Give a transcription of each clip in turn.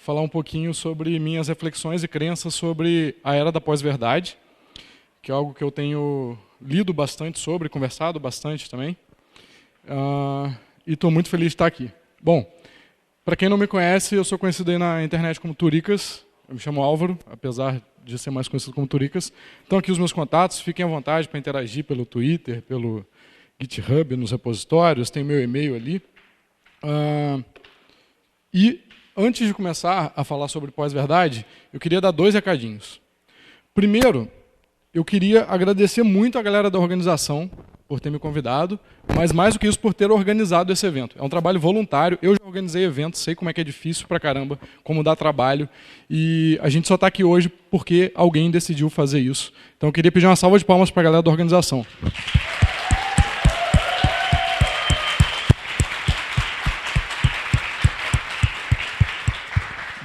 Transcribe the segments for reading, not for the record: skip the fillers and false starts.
falar um pouquinho sobre minhas reflexões e crenças sobre a era da pós-verdade, que é algo que eu tenho lido bastante sobre, conversado bastante também. E estou muito feliz de estar aqui. Bom, para quem não me conhece, eu sou conhecido aí na internet como Turicas. Eu me chamo Álvaro, apesar de ser mais conhecido como Turicas. Então aqui os meus contatos, fiquem à vontade para interagir pelo Twitter, pelo GitHub, nos repositórios, tem meu e-mail ali. E antes de começar a falar sobre pós-verdade, eu queria dar 2 recadinhos. Primeiro, eu queria agradecer muito a galera da organização por ter me convidado, mas mais do que isso, por ter organizado esse evento. É um trabalho voluntário, eu já organizei eventos, sei como é que é difícil pra caramba, como dá trabalho, e a gente só está aqui hoje porque alguém decidiu fazer isso. Então eu queria pedir uma salva de palmas para a galera da organização.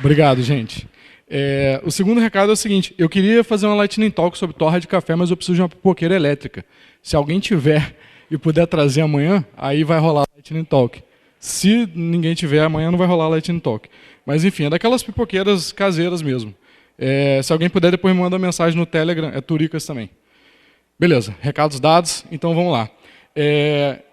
Obrigado, gente. O segundo recado é o seguinte, eu queria fazer uma Lightning Talk sobre torra de café, mas eu preciso de uma pipoqueira elétrica. Se alguém tiver e puder trazer amanhã, aí vai rolar a Lightning Talk. Se ninguém tiver, amanhã não vai rolar a Lightning Talk. Mas enfim, é daquelas pipoqueiras caseiras mesmo. Se alguém puder, depois me manda mensagem no Telegram, é Turicas também. Beleza, recados dados, então vamos lá.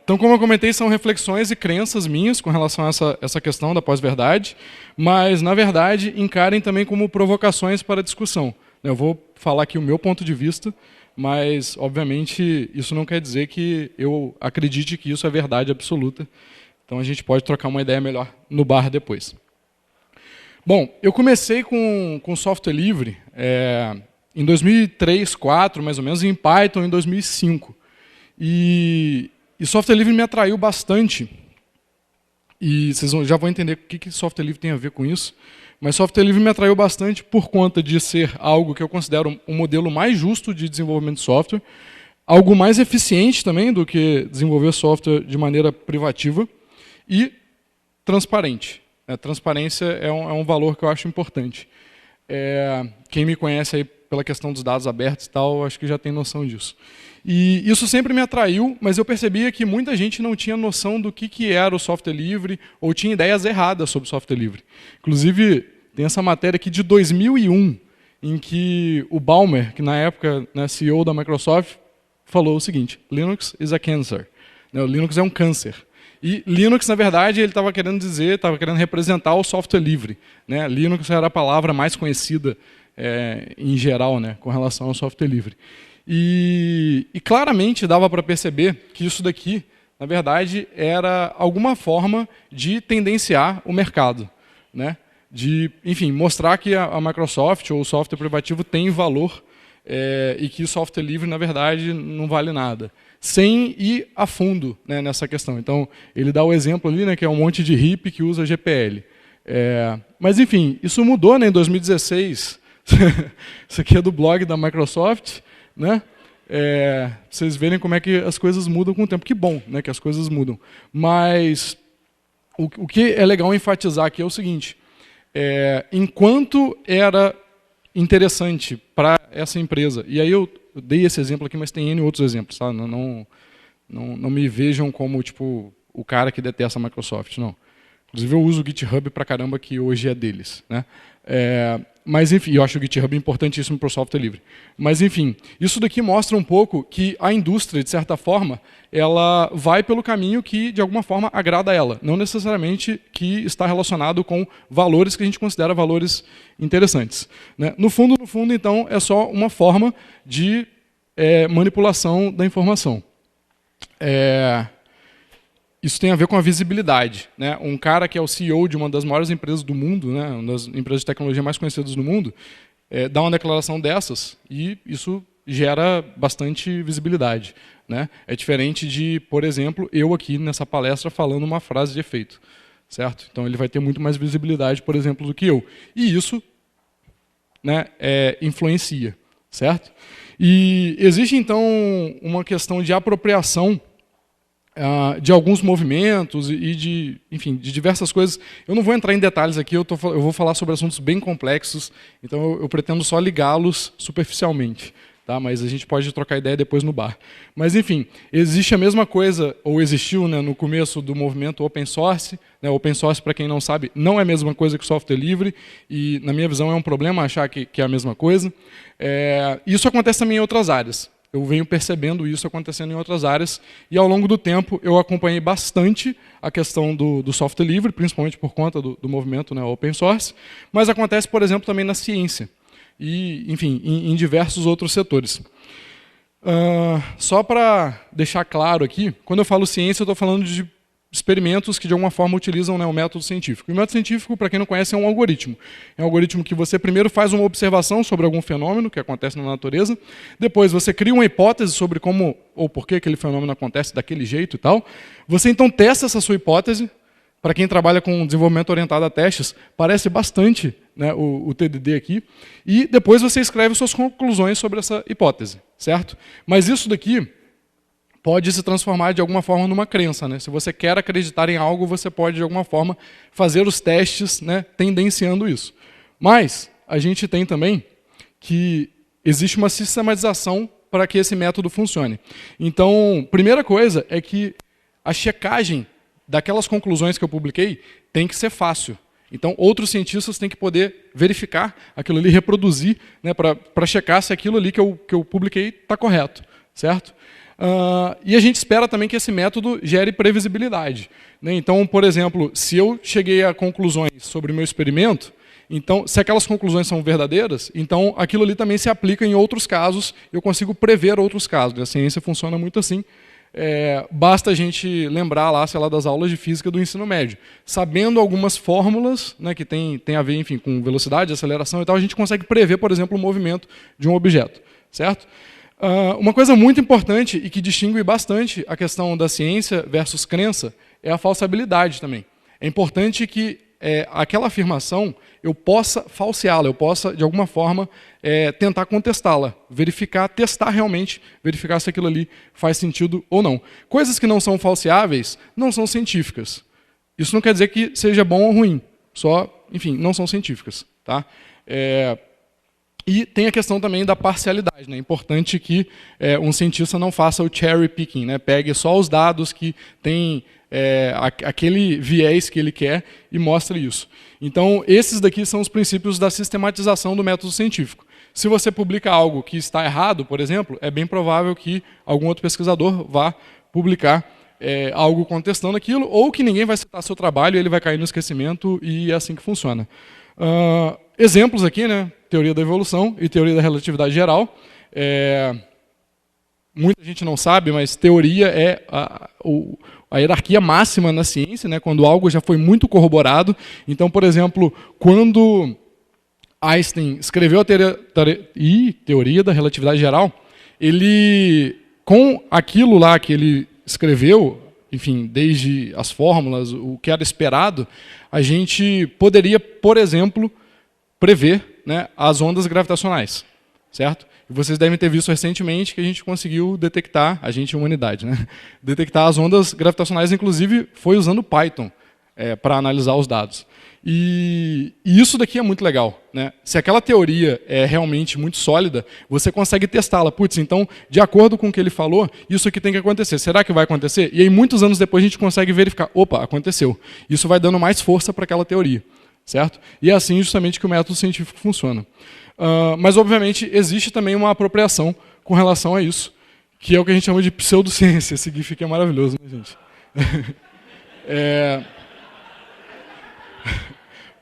Então, como eu comentei, são reflexões e crenças minhas com relação a essa questão da pós-verdade, mas, na verdade, encarem também como provocações para a discussão. Eu vou falar aqui o meu ponto de vista, mas, obviamente, isso não quer dizer que eu acredite que isso é verdade absoluta. Então, a gente pode trocar uma ideia melhor no bar depois. Bom, eu comecei com software livre em 2003, 2004, mais ou menos, e em Python em 2005. E software livre me atraiu bastante. E vocês já vão entender o que software livre tem a ver com isso. Mas software livre me atraiu bastante por conta de ser algo que eu considero um modelo mais justo de desenvolvimento de software, algo mais eficiente também do que desenvolver software de maneira privativa e transparente. Transparência é um valor que eu acho importante. Quem me conhece aí pela questão dos dados abertos e tal, acho que já tem noção disso. E isso sempre me atraiu, mas eu percebia que muita gente não tinha noção do que era o software livre ou tinha ideias erradas sobre software livre. Inclusive, tem essa matéria aqui de 2001, em que o Ballmer, que na época CEO da Microsoft, falou o seguinte: Linux is a cancer. O Linux é um câncer. E Linux, na verdade, ele estava querendo dizer, estava querendo representar o software livre. Linux era a palavra mais conhecida em geral, com relação ao software livre. E claramente dava para perceber que isso daqui, na verdade, era alguma forma de tendenciar o mercado. De, enfim, mostrar que a Microsoft ou o software privativo tem valor e que o software livre, na verdade, não vale nada. Sem ir a fundo nessa questão. Então, ele dá o exemplo ali, que é um monte de hippie que usa GPL. Mas, enfim, isso mudou em 2016. Isso aqui é do blog da Microsoft. Vocês verem como é que as coisas mudam com o tempo. Que bom que as coisas mudam. Mas o que é legal enfatizar aqui é o seguinte. Enquanto era interessante para essa empresa, e aí eu dei esse exemplo aqui, mas tem N outros exemplos. Tá? Não me vejam como tipo, o cara que detesta a Microsoft. Não. Inclusive eu uso o GitHub pra caramba, que hoje é deles. Mas, enfim, eu acho o GitHub importantíssimo para o software livre. Mas, enfim, isso daqui mostra um pouco que a indústria, de certa forma, ela vai pelo caminho que, de alguma forma, agrada a ela. Não necessariamente que está relacionado com valores que a gente considera valores interessantes. No fundo, então, é só uma forma de manipulação da informação. Isso tem a ver com a visibilidade. Um cara que é o CEO de uma das maiores empresas do mundo, uma das empresas de tecnologia mais conhecidas do mundo, dá uma declaração dessas e isso gera bastante visibilidade. É diferente de, por exemplo, eu aqui nessa palestra falando uma frase de efeito. Certo? Então ele vai ter muito mais visibilidade, por exemplo, do que eu. E isso influencia. Certo? E existe, então, uma questão de apropriação de alguns movimentos e de diversas coisas. Eu não vou entrar em detalhes aqui, eu vou falar sobre assuntos bem complexos, então eu pretendo só ligá-los superficialmente. tá? Mas a gente pode trocar ideia depois no bar. Mas, enfim, existe a mesma coisa, ou existiu, né, no começo do movimento open source. Né, open source, para quem não sabe, não é a mesma coisa que software livre, e, na minha visão, é um problema achar que é a mesma coisa. Isso acontece também em outras áreas. Eu venho percebendo isso acontecendo em outras áreas, e ao longo do tempo eu acompanhei bastante a questão do software livre, principalmente por conta do movimento, né, open source, mas acontece, por exemplo, também na ciência, e, enfim, em diversos outros setores. Só para deixar claro aqui, quando eu falo ciência, eu estou falando de experimentos que de alguma forma utilizam, né, o método científico. E o método científico, para quem não conhece, é um algoritmo. É um algoritmo que você primeiro faz uma observação sobre algum fenômeno que acontece na natureza, depois você cria uma hipótese sobre como ou por que aquele fenômeno acontece daquele jeito e tal. Você então testa essa sua hipótese. Para quem trabalha com desenvolvimento orientado a testes, parece bastante, né, o TDD aqui. E depois você escreve suas conclusões sobre essa hipótese, certo? Mas isso daqui pode se transformar de alguma forma numa crença, né? Se você quer acreditar em algo, você pode de alguma forma fazer os testes, né, tendenciando isso. Mas a gente tem também que existe uma sistematização para que esse método funcione. Então, primeira coisa é que a checagem daquelas conclusões que eu publiquei tem que ser fácil. Então, outros cientistas têm que poder verificar aquilo ali, reproduzir, né, para checar se aquilo ali que eu publiquei está correto, certo? E a gente espera também que esse método gere previsibilidade, né? Então, por exemplo, se eu cheguei a conclusões sobre o meu experimento, então, se aquelas conclusões são verdadeiras, então aquilo ali também se aplica em outros casos, eu consigo prever outros casos. A ciência funciona muito assim. Basta a gente lembrar lá, sei lá, das aulas de física do ensino médio. Sabendo algumas fórmulas, né, que tem a ver, enfim, com velocidade, aceleração e tal, a gente consegue prever, por exemplo, o movimento de um objeto, certo? Uma coisa muito importante e que distingue bastante a questão da ciência versus crença é a falsibilidade também. É importante que aquela afirmação eu possa falseá-la, eu possa, de alguma forma, tentar contestá-la, verificar, testar realmente, verificar se aquilo ali faz sentido ou não. Coisas que não são falseáveis não são científicas. Isso não quer dizer que seja bom ou ruim, só, enfim, não são científicas. Tá? E tem a questão também da parcialidade. Né? É importante que um cientista não faça o cherry picking, né? Pegue só os dados que têm aquele viés que ele quer e mostre isso. Então, esses daqui são os princípios da sistematização do método científico. Se você publica algo que está errado, por exemplo, é bem provável que algum outro pesquisador vá publicar algo contestando aquilo, ou que ninguém vai citar seu trabalho e ele vai cair no esquecimento, e é assim que funciona. Exemplos aqui, né? Teoria da evolução e teoria da relatividade geral. Muita gente não sabe, mas teoria é a hierarquia máxima na ciência, né, quando algo já foi muito corroborado. Então, por exemplo, quando Einstein escreveu a teoria da relatividade geral, ele, com aquilo lá que ele escreveu, enfim, desde as fórmulas, o que era esperado, a gente poderia, por exemplo, prever, né, as ondas gravitacionais, certo? E vocês devem ter visto recentemente que a gente conseguiu detectar, a gente, a humanidade, né, detectar as ondas gravitacionais, inclusive foi usando Python para analisar os dados. E isso daqui é muito legal. Né? Se aquela teoria é realmente muito sólida, você consegue testá-la. Putz, então, de acordo com o que ele falou, isso aqui tem que acontecer. Será que vai acontecer? E aí, muitos anos depois, a gente consegue verificar. Opa, aconteceu. Isso vai dando mais força para aquela teoria. Certo? E é assim justamente que o método científico funciona. Mas, obviamente, existe também uma apropriação com relação a isso, que é o que a gente chama de pseudociência. Esse GIF aqui é maravilhoso, né, gente?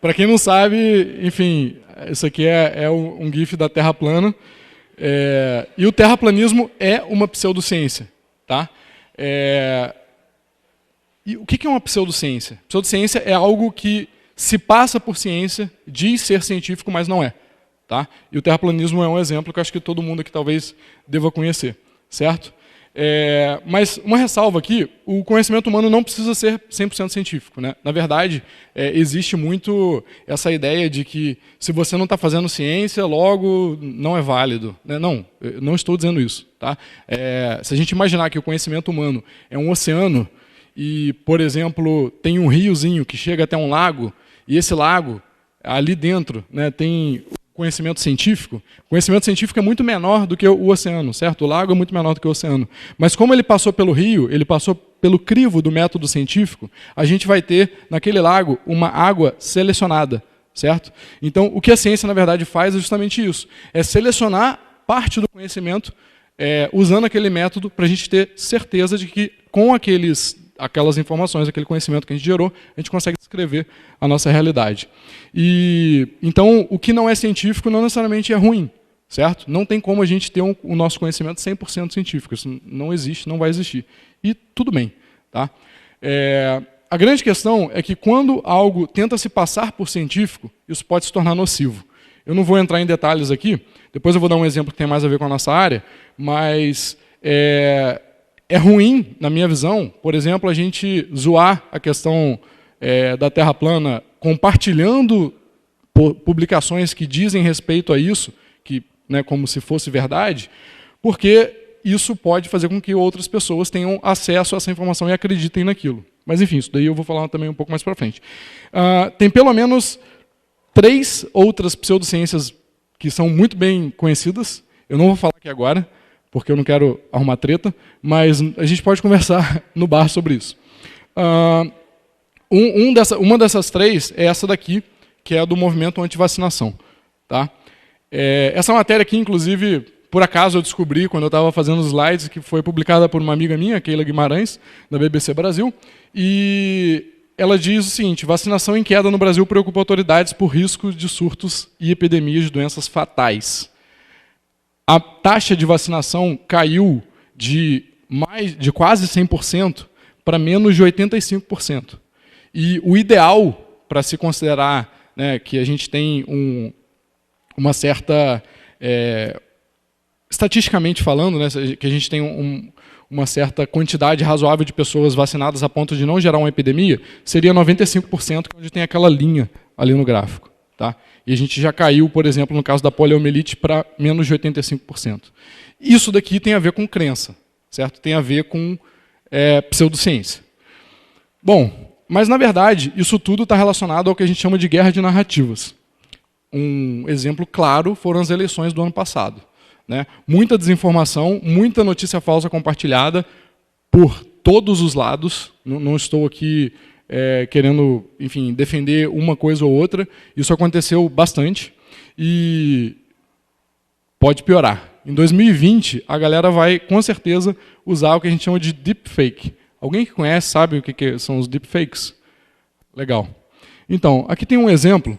Para quem não sabe, enfim, isso aqui é um GIF da Terra plana. E o terraplanismo é uma pseudociência. Tá? E o que é uma pseudociência? Pseudociência é algo que se passa por ciência, diz ser científico, mas não é. Tá? E o terraplanismo é um exemplo que eu acho que todo mundo aqui talvez deva conhecer. Certo? Mas uma ressalva aqui, o conhecimento humano não precisa ser 100% científico. Né? Na verdade, existe muito essa ideia de que se você não está fazendo ciência, logo não é válido. Né? Não, eu não estou dizendo isso. Tá? Se a gente imaginar que o conhecimento humano é um oceano e, por exemplo, tem um riozinho que chega até um lago, e esse lago, ali dentro, né, tem conhecimento científico é muito menor do que o oceano, certo? O lago é muito menor do que o oceano. Mas como ele passou pelo rio, ele passou pelo crivo do método científico, a gente vai ter, naquele lago, uma água selecionada, certo? Então, o que a ciência, na verdade, faz é justamente isso. É selecionar parte do conhecimento usando aquele método para a gente ter certeza de que, com aquelas informações, aquele conhecimento que a gente gerou, a gente consegue descrever a nossa realidade. Então, o que não é científico não necessariamente é ruim, certo? Não tem como a gente ter o nosso conhecimento 100% científico. Isso não existe, não vai existir. E tudo bem. Tá? A grande questão é que quando algo tenta se passar por científico, isso pode se tornar nocivo. Eu não vou entrar em detalhes aqui, depois eu vou dar um exemplo que tem mais a ver com a nossa área, mas é ruim, na minha visão, por exemplo, a gente zoar a questão da Terra plana compartilhando publicações que dizem respeito a isso, como se fosse verdade, porque isso pode fazer com que outras pessoas tenham acesso a essa informação e acreditem naquilo. Mas, enfim, isso daí eu vou falar também um pouco mais para frente. Tem pelo menos 3 outras pseudociências que são muito bem conhecidas. Eu não vou falar aqui agora, porque eu não quero arrumar treta, mas a gente pode conversar no bar sobre isso. Uma dessas 3 é essa daqui, que é a do movimento anti-vacinação. Tá? Essa matéria aqui, inclusive, por acaso eu descobri quando eu estava fazendo os slides, que foi publicada por uma amiga minha, Keila Guimarães, da BBC Brasil, e ela diz o seguinte: vacinação em queda no Brasil preocupa autoridades por risco de surtos e epidemias de doenças fatais. A taxa de vacinação caiu de quase 100% para menos de 85%. E o ideal para se considerar, né, que a gente tem uma certa, estatisticamente falando, né, que a gente tem uma certa quantidade razoável de pessoas vacinadas a ponto de não gerar uma epidemia, seria 95%, onde tem aquela linha ali no gráfico. Tá? E a gente já caiu, por exemplo, no caso da poliomielite, para menos de 85%. Isso daqui tem a ver com crença, certo? Tem a ver com pseudociência. Bom, mas, na verdade, isso tudo está relacionado ao que a gente chama de guerra de narrativas. Um exemplo claro foram as eleições do ano passado. Né? Muita desinformação, muita notícia falsa compartilhada por todos os lados. Não estou aqui querendo, enfim, defender uma coisa ou outra. Isso aconteceu bastante e pode piorar. Em 2020, a galera vai, com certeza, usar o que a gente chama de deepfake. Alguém que conhece sabe o que são os deepfakes? Legal. Então, aqui tem um exemplo.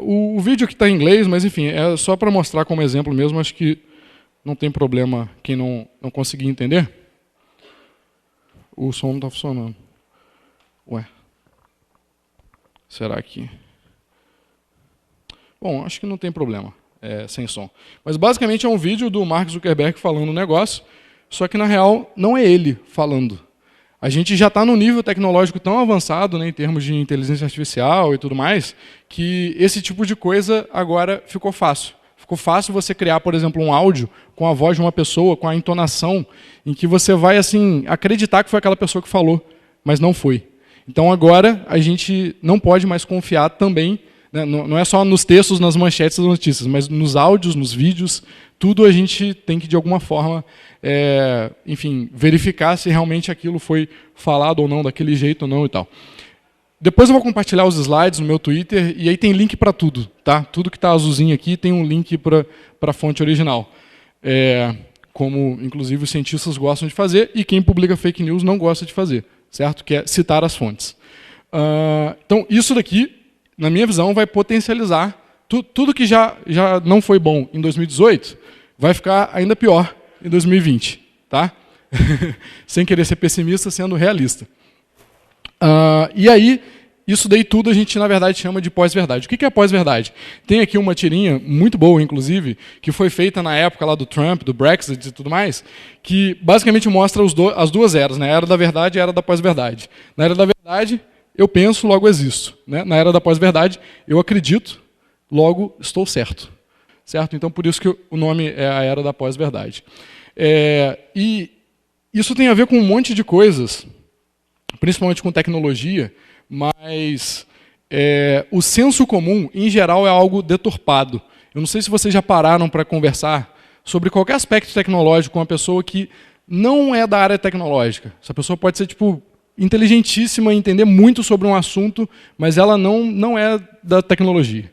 O vídeo aqui está em inglês, mas, enfim, é só para mostrar como exemplo mesmo. Acho que não tem problema quem não conseguir entender. O som não está funcionando. Ué. Será que... Bom, acho que não tem problema sem som. Mas, basicamente, é um vídeo do Mark Zuckerberg falando um negócio, só que, na real, não é ele falando. A gente já está num nível tecnológico tão avançado, né, em termos de inteligência artificial e tudo mais, que esse tipo de coisa agora ficou fácil. Ficou fácil você criar, por exemplo, um áudio com a voz de uma pessoa, com a entonação, em que você vai assim acreditar que foi aquela pessoa que falou, mas não foi. Então agora a gente não pode mais confiar também, né, não é só nos textos, nas manchetes das notícias, mas nos áudios, nos vídeos, tudo a gente tem que de alguma forma, enfim, verificar se realmente aquilo foi falado ou não, daquele jeito ou não e tal. Depois eu vou compartilhar os slides no meu Twitter, e aí tem link para tudo. Tá? Tudo que está azulzinho aqui tem um link para a fonte original. Como, inclusive, os cientistas gostam de fazer, e quem publica fake news não gosta de fazer, certo? Que é citar as fontes. Então, isso daqui, na minha visão, vai potencializar tudo que já não foi bom em 2018, vai ficar ainda pior em 2020. Tá? Sem querer ser pessimista, sendo realista. E aí, isso daí tudo a gente, na verdade, chama de pós-verdade. O que é pós-verdade? Tem aqui uma tirinha muito boa, inclusive, que foi feita na época lá do Trump, do Brexit e tudo mais, que basicamente mostra as duas eras, né? A era da verdade e a era da pós-verdade. Na era da verdade, eu penso, logo existo. Né? Na era da pós-verdade, eu acredito, logo estou certo. Certo? Então, por isso que o nome é a era da pós-verdade. E isso tem a ver com um monte de coisas, principalmente com tecnologia, mas O senso comum, em geral, é algo deturpado. Eu não sei se vocês já pararam para conversar sobre qualquer aspecto tecnológico com uma pessoa que não é da área tecnológica. Essa pessoa pode ser inteligentíssima, entender muito sobre um assunto, mas ela não é da tecnologia.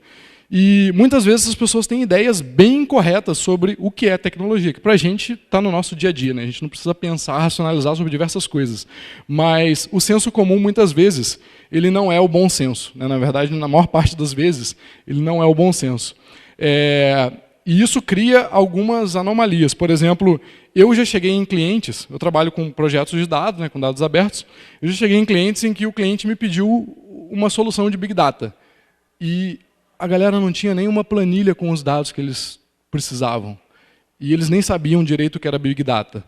E muitas vezes as pessoas têm ideias bem incorretas sobre o que é tecnologia, que para a gente está no nosso dia a dia, né? A gente não precisa pensar, racionalizar sobre diversas coisas. Mas o senso comum, muitas vezes, ele não é o bom senso, né? Na verdade, na maior parte das vezes, ele não é o bom senso. E isso cria algumas anomalias. Por exemplo, eu já cheguei em clientes, eu trabalho com projetos de dados, né, com dados abertos, eu já cheguei em clientes em que o cliente me pediu uma solução de Big Data. E a galera não tinha nenhuma planilha com os dados que eles precisavam. E eles nem sabiam direito o que era Big Data.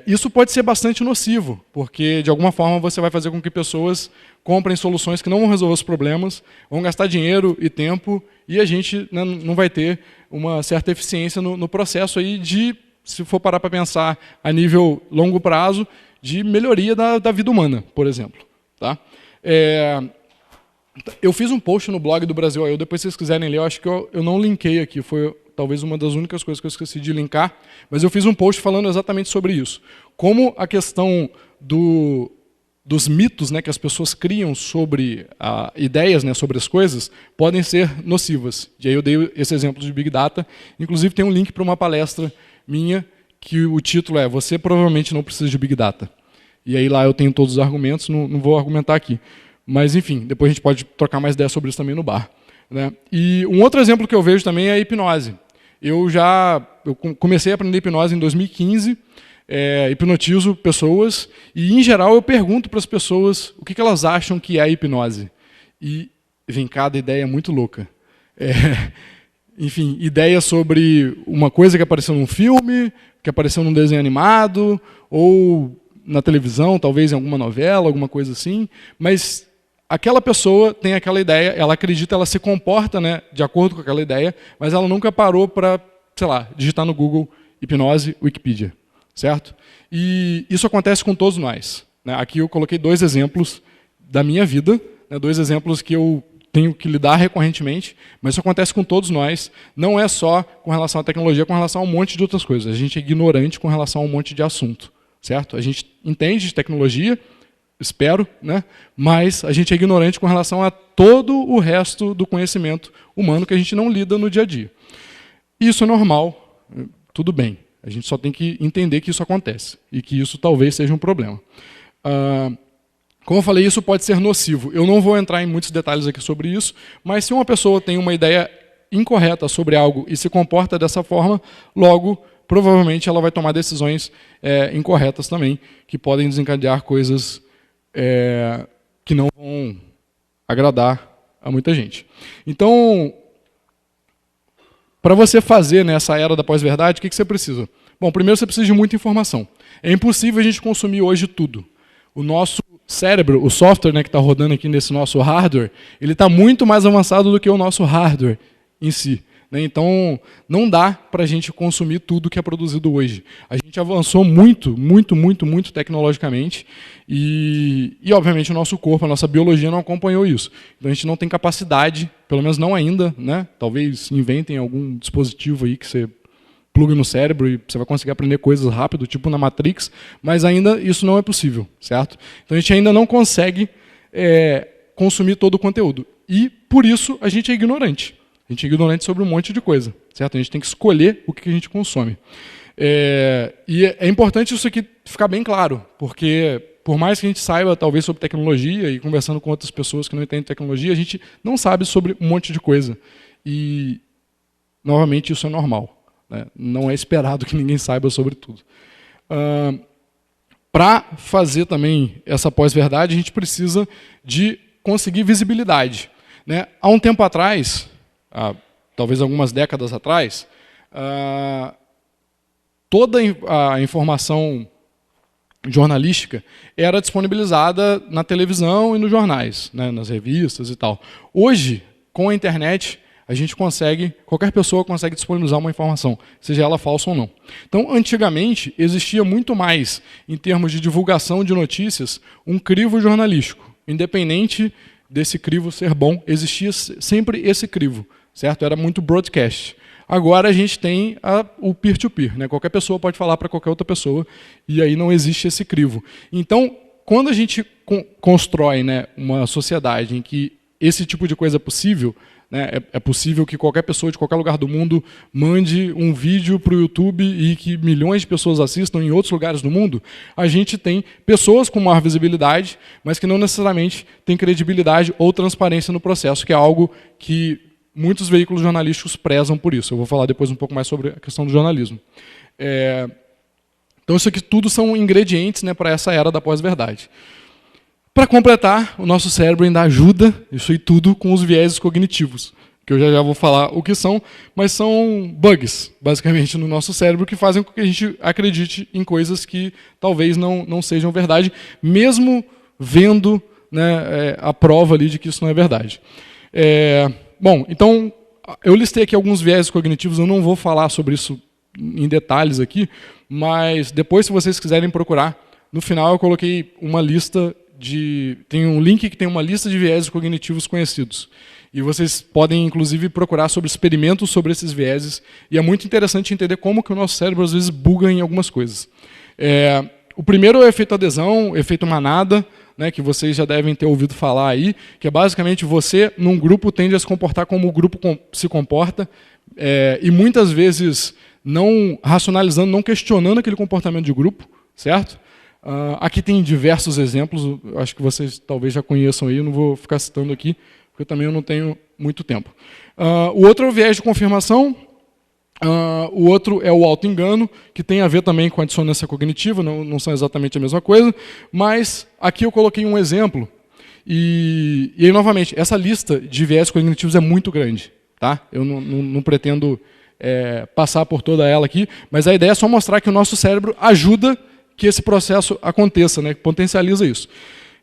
Isso pode ser bastante nocivo, porque, de alguma forma, você vai fazer com que pessoas comprem soluções que não vão resolver os problemas, vão gastar dinheiro e tempo, e a gente, né, não vai ter uma certa eficiência no processo aí de, se for parar para pensar a nível longo prazo, de melhoria da vida humana, por exemplo. Tá? Eu fiz um post no blog do Brasil I/O, depois se vocês quiserem ler, eu acho que eu não linkei aqui, foi talvez uma das únicas coisas que eu esqueci de linkar, mas eu fiz um post falando exatamente sobre isso. Como a questão dos mitos, né, que as pessoas criam sobre ideias, né, sobre as coisas, podem ser nocivas. E aí eu dei esse exemplo de Big Data. Inclusive tem um link para uma palestra minha, que o título é "Você provavelmente não precisa de Big Data". E aí lá eu tenho todos os argumentos, não vou argumentar aqui. Mas, enfim, depois a gente pode trocar mais ideias sobre isso também no bar. Né? E um outro exemplo que eu vejo também é a hipnose. Eu comecei a aprender hipnose em 2015, hipnotizo pessoas, e, em geral, eu pergunto para as pessoas o que elas acham que é a hipnose. E vem cada ideia muito louca. Enfim, ideias sobre uma coisa que apareceu num filme, que apareceu num desenho animado, ou na televisão, talvez em alguma novela, alguma coisa assim, mas aquela pessoa tem aquela ideia, ela acredita, ela se comporta, né, de acordo com aquela ideia, mas ela nunca parou para, sei lá, digitar no Google hipnose, Wikipedia, certo? E isso acontece com todos nós. Né? Aqui eu coloquei 2 exemplos da minha vida, né, 2 exemplos que eu tenho que lidar recorrentemente, mas isso acontece com todos nós, não é só com relação à tecnologia, é com relação a um monte de outras coisas. A gente é ignorante com relação a um monte de assunto, certo? A gente entende de tecnologia, espero, né? Mas a gente é ignorante com relação a todo o resto do conhecimento humano que a gente não lida no dia a dia. Isso é normal, tudo bem. A gente só tem que entender que isso acontece e que isso talvez seja um problema. Como eu falei, isso pode ser nocivo. Eu não vou entrar em muitos detalhes aqui sobre isso, mas se uma pessoa tem uma ideia incorreta sobre algo e se comporta dessa forma, logo, provavelmente ela vai tomar decisões incorretas também, que podem desencadear coisas que não vão agradar a muita gente. Então, para você fazer nessa era da pós-verdade, o que você precisa? Bom, primeiro você precisa de muita informação. É impossível a gente consumir hoje tudo. O nosso cérebro, o software, né, que está rodando aqui nesse nosso hardware, ele está muito mais avançado do que o nosso hardware em si. Né? Então, não dá para a gente consumir tudo que é produzido hoje. A gente avançou muito tecnologicamente e, obviamente, o nosso corpo, a nossa biologia não acompanhou isso. Então, a gente não tem capacidade, pelo menos não ainda, né? Talvez inventem algum dispositivo aí que você plugue no cérebro e você vai conseguir aprender coisas rápido, tipo na Matrix, mas ainda isso não é possível, certo? Então, a gente ainda não consegue consumir todo o conteúdo. E, por isso, a gente é ignorante. A gente é ignorante sobre um monte de coisa, certo? A gente tem que escolher o que a gente consome. E é importante isso aqui ficar bem claro, porque por mais que a gente saiba, talvez, sobre tecnologia e conversando com outras pessoas que não entendem tecnologia, a gente não sabe sobre um monte de coisa. E, novamente, isso é normal. Né? Não é esperado que ninguém saiba sobre tudo. Para fazer também essa pós-verdade, a gente precisa de conseguir visibilidade. Né? Há um tempo atrás, talvez algumas décadas atrás, toda a informação jornalística era disponibilizada na televisão e nos jornais, né, nas revistas e tal. Hoje, com a internet, qualquer pessoa consegue disponibilizar uma informação, seja ela falsa ou não. Então, antigamente, existia muito mais, em termos de divulgação de notícias, um crivo jornalístico, independente desse crivo ser bom, existia sempre esse crivo, certo? Era muito broadcast. Agora a gente tem o peer-to-peer, né? Qualquer pessoa pode falar para qualquer outra pessoa, e aí não existe esse crivo. Então, quando a gente constrói, né, uma sociedade em que esse tipo de coisa é possível, né, é possível que qualquer pessoa de qualquer lugar do mundo mande um vídeo para o YouTube e que milhões de pessoas assistam em outros lugares do mundo, a gente tem pessoas com maior visibilidade, mas que não necessariamente têm credibilidade ou transparência no processo, que é algo que muitos veículos jornalísticos prezam por isso. Eu vou falar depois um pouco mais sobre a questão do jornalismo. Então isso aqui tudo são ingredientes, né, para essa era da pós-verdade. Para completar, o nosso cérebro ainda ajuda isso aí tudo com os vieses cognitivos, que eu já vou falar o que são, mas são bugs, basicamente, no nosso cérebro, que fazem com que a gente acredite em coisas que talvez não sejam verdade, mesmo vendo, né, a prova ali de que isso não é verdade. Bom, então, eu listei aqui alguns vieses cognitivos, eu não vou falar sobre isso em detalhes aqui, mas depois, se vocês quiserem procurar, no final eu coloquei uma lista tem um link que tem uma lista de vieses cognitivos conhecidos. E vocês podem, inclusive, procurar sobre experimentos sobre esses vieses, e é muito interessante entender como que o nosso cérebro, às vezes, buga em algumas coisas. O primeiro é o efeito adesão, efeito manada, né, que vocês já devem ter ouvido falar aí, que é basicamente você, num grupo, tende a se comportar como o grupo se comporta, e muitas vezes não racionalizando, não questionando aquele comportamento de grupo, certo? Aqui tem diversos exemplos, acho que vocês talvez já conheçam aí, eu não vou ficar citando aqui, porque também eu não tenho muito tempo. O outro é o viés de confirmação, o outro é o auto-engano, que tem a ver também com a dissonância cognitiva, não são exatamente a mesma coisa, mas aqui eu coloquei um exemplo, e aí, novamente, essa lista de viés cognitivos é muito grande. Tá? Eu não pretendo passar por toda ela aqui, mas a ideia é só mostrar que o nosso cérebro ajuda que esse processo aconteça, né, que potencializa isso.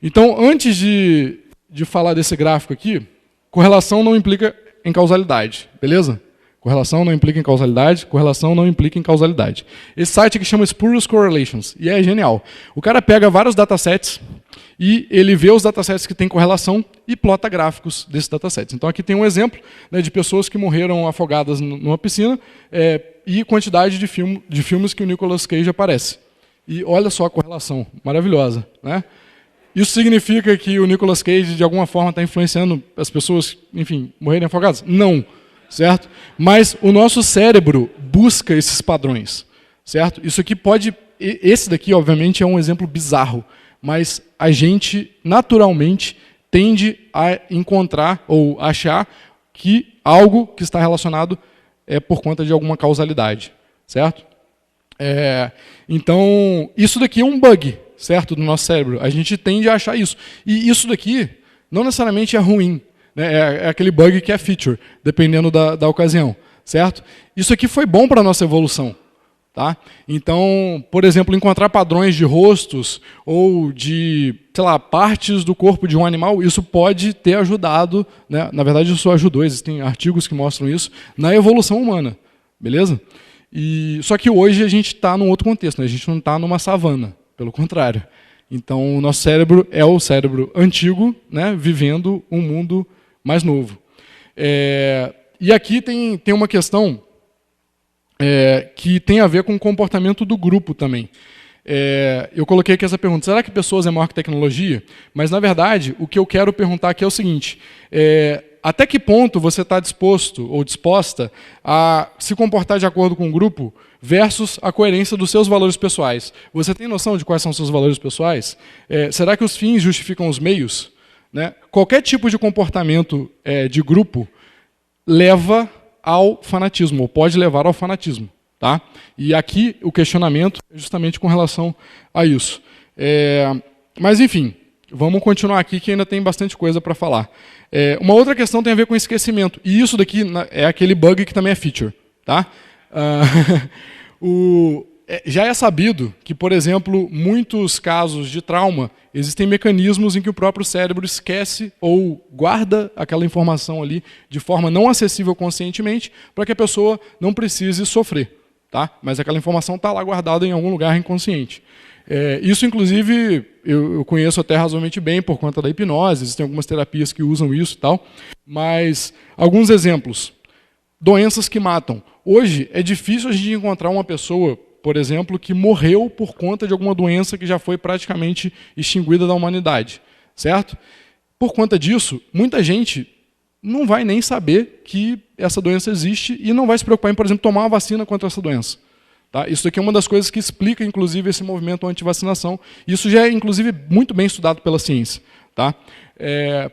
Então, antes de falar desse gráfico aqui, correlação não implica em causalidade, beleza? Correlação não implica em causalidade, correlação não implica em causalidade. Esse site aqui chama Spurious Correlations, e é genial. O cara pega vários datasets e ele vê os datasets que têm correlação e plota gráficos desses datasets. Então aqui tem um exemplo, né, de pessoas que morreram afogadas numa piscina e quantidade de filmes que o Nicolas Cage aparece. E olha só a correlação, maravilhosa, né? Isso significa que o Nicolas Cage, de alguma forma, está influenciando as pessoas, enfim, morrerem afogadas? Não, certo? Mas o nosso cérebro busca esses padrões, certo? Isso aqui esse daqui, obviamente, é um exemplo bizarro, mas a gente, naturalmente, tende a encontrar ou achar que algo que está relacionado é por conta de alguma causalidade, certo? Então, isso daqui é um bug, certo, do nosso cérebro. A gente tende a achar isso. E isso daqui não necessariamente é ruim, né? É aquele bug que é feature, dependendo da ocasião, certo? Isso aqui foi bom para a nossa evolução. Tá? Então, por exemplo, encontrar padrões de rostos ou de, sei lá, partes do corpo de um animal, isso pode ter ajudado, né? Na verdade, isso ajudou, existem artigos que mostram isso, na evolução humana, beleza? Só que hoje a gente está num outro contexto, né? A gente não está numa savana, pelo contrário. Então, o nosso cérebro é o cérebro antigo, né? Vivendo um mundo mais novo. E aqui tem uma questão que tem a ver com o comportamento do grupo também. Eu coloquei aqui essa pergunta, será que pessoas é maior que tecnologia? Mas, na verdade, o que eu quero perguntar aqui é o seguinte, até que ponto você está disposto ou disposta a se comportar de acordo com o grupo versus a coerência dos seus valores pessoais? Você tem noção de quais são os seus valores pessoais? Será que os fins justificam os meios? Né? Qualquer tipo de comportamento de grupo leva ao fanatismo, ou pode levar ao fanatismo. Tá? E aqui o questionamento é justamente com relação a isso. Mas, enfim, vamos continuar aqui que ainda tem bastante coisa para falar. Uma outra questão tem a ver com esquecimento. E isso daqui é aquele bug que também é feature. Tá? Já é sabido que, por exemplo, muitos casos de trauma, existem mecanismos em que o próprio cérebro esquece ou guarda aquela informação ali de forma não acessível conscientemente para que a pessoa não precise sofrer. Tá? Mas aquela informação está lá guardada em algum lugar inconsciente. Isso, inclusive, eu conheço até razoavelmente bem por conta da hipnose, existem algumas terapias que usam isso e tal, mas alguns exemplos. Doenças que matam. Hoje é difícil a gente encontrar uma pessoa, por exemplo, que morreu por conta de alguma doença que já foi praticamente extinguida da humanidade, certo? Por conta disso, muita gente não vai nem saber que essa doença existe e não vai se preocupar em, por exemplo, tomar uma vacina contra essa doença. Tá? Isso aqui é uma das coisas que explica, inclusive, esse movimento anti-vacinação. Isso já é, inclusive, muito bem estudado pela ciência. Tá?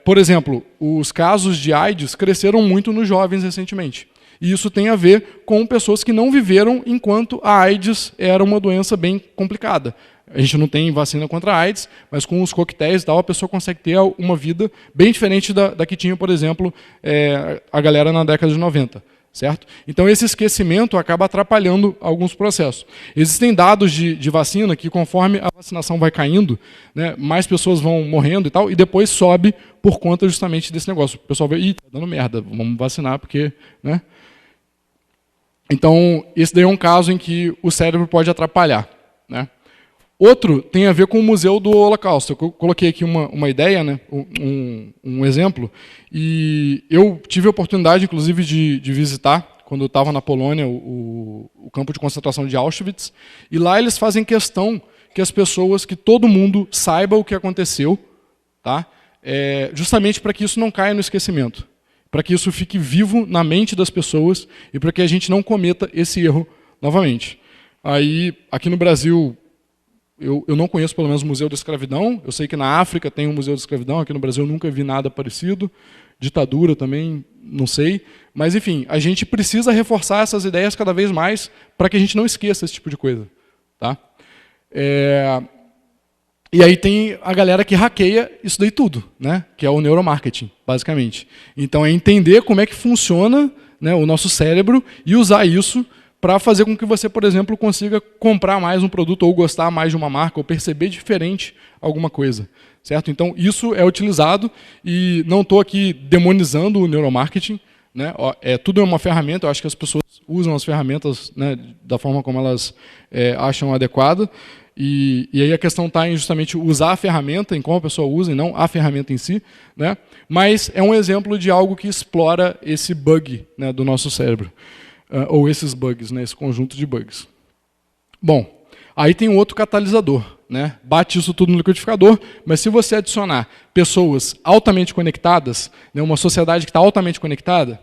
Por exemplo, os casos de AIDS cresceram muito nos jovens recentemente. E isso tem a ver com pessoas que não viveram enquanto a AIDS era uma doença bem complicada. A gente não tem vacina contra a AIDS, mas com os coquetéis e tal, a pessoa consegue ter uma vida bem diferente da que tinha, por exemplo, a galera na década de 90. Certo? Então, esse esquecimento acaba atrapalhando alguns processos. Existem dados de vacina que, conforme a vacinação vai caindo, né, mais pessoas vão morrendo e tal, e depois sobe por conta justamente desse negócio. O pessoal vê, ih, tá dando merda, vamos vacinar, porque... Né? Então, esse daí é um caso em que o cérebro pode atrapalhar. Né? Outro tem a ver com o Museu do Holocausto. Eu coloquei aqui uma ideia, né, um exemplo, e eu tive a oportunidade, inclusive, de visitar, quando eu estava na Polônia, o campo de concentração de Auschwitz, e lá eles fazem questão que as pessoas, que todo mundo saiba o que aconteceu, tá? Justamente para que isso não caia no esquecimento, para que isso fique vivo na mente das pessoas e para que a gente não cometa esse erro novamente. Aí, aqui no Brasil... Eu não conheço, pelo menos, o Museu da Escravidão. Eu sei que na África tem um Museu da Escravidão. Aqui no Brasil eu nunca vi nada parecido. Ditadura também, não sei. Mas, enfim, a gente precisa reforçar essas ideias cada vez mais para que a gente não esqueça esse tipo de coisa. Tá? E aí tem a galera que hackeia isso daí tudo, né? Que é o neuromarketing, basicamente. Então, é entender como é que funciona, né, o nosso cérebro e usar isso para fazer com que você, por exemplo, consiga comprar mais um produto ou gostar mais de uma marca ou perceber diferente alguma coisa. Certo? Então, isso é utilizado e não estou aqui demonizando o neuromarketing. Né? Tudo é uma ferramenta, eu acho que as pessoas usam as ferramentas, né, da forma como elas acham adequada. E aí a questão está em justamente usar a ferramenta, em como a pessoa usa, e não a ferramenta em si. Né? Mas é um exemplo de algo que explora esse bug, né, do nosso cérebro. Ou esses bugs, né, esse conjunto de bugs. Bom, aí tem um outro catalisador. Né? Bate isso tudo no liquidificador, mas se você adicionar pessoas altamente conectadas, né, uma sociedade que está altamente conectada,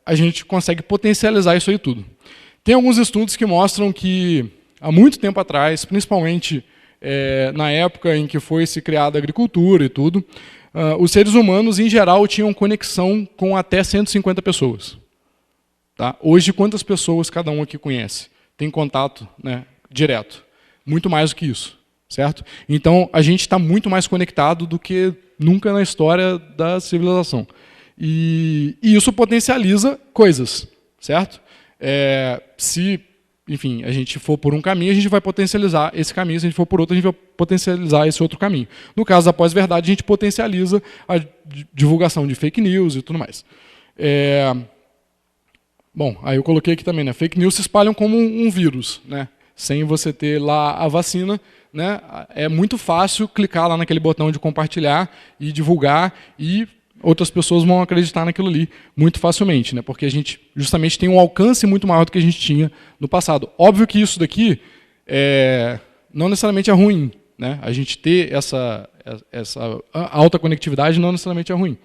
a gente consegue potencializar isso aí tudo. Tem alguns estudos que mostram que, há muito tempo atrás, principalmente na época em que foi se criada a agricultura e tudo, os seres humanos, em geral, tinham conexão com até 150 pessoas. Tá? Hoje, quantas pessoas cada um aqui conhece? Tem contato, né, direto? Muito mais do que isso. Certo? Então, a gente está muito mais conectado do que nunca na história da civilização. E isso potencializa coisas. Certo? Se, enfim, a gente for por um caminho, a gente vai potencializar esse caminho. Se a gente for por outro, a gente vai potencializar esse outro caminho. No caso da pós-verdade, a gente potencializa a divulgação de fake news e tudo mais. Bom, aí eu coloquei aqui também, né? Fake news se espalham como um vírus, né? Sem você ter lá a vacina, né? É muito fácil clicar lá naquele botão de compartilhar e divulgar e outras pessoas vão acreditar naquilo ali muito facilmente, né? Porque a gente justamente tem um alcance muito maior do que a gente tinha no passado. Óbvio que isso daqui não necessariamente é ruim, né? A gente ter essa alta conectividade não necessariamente é ruim.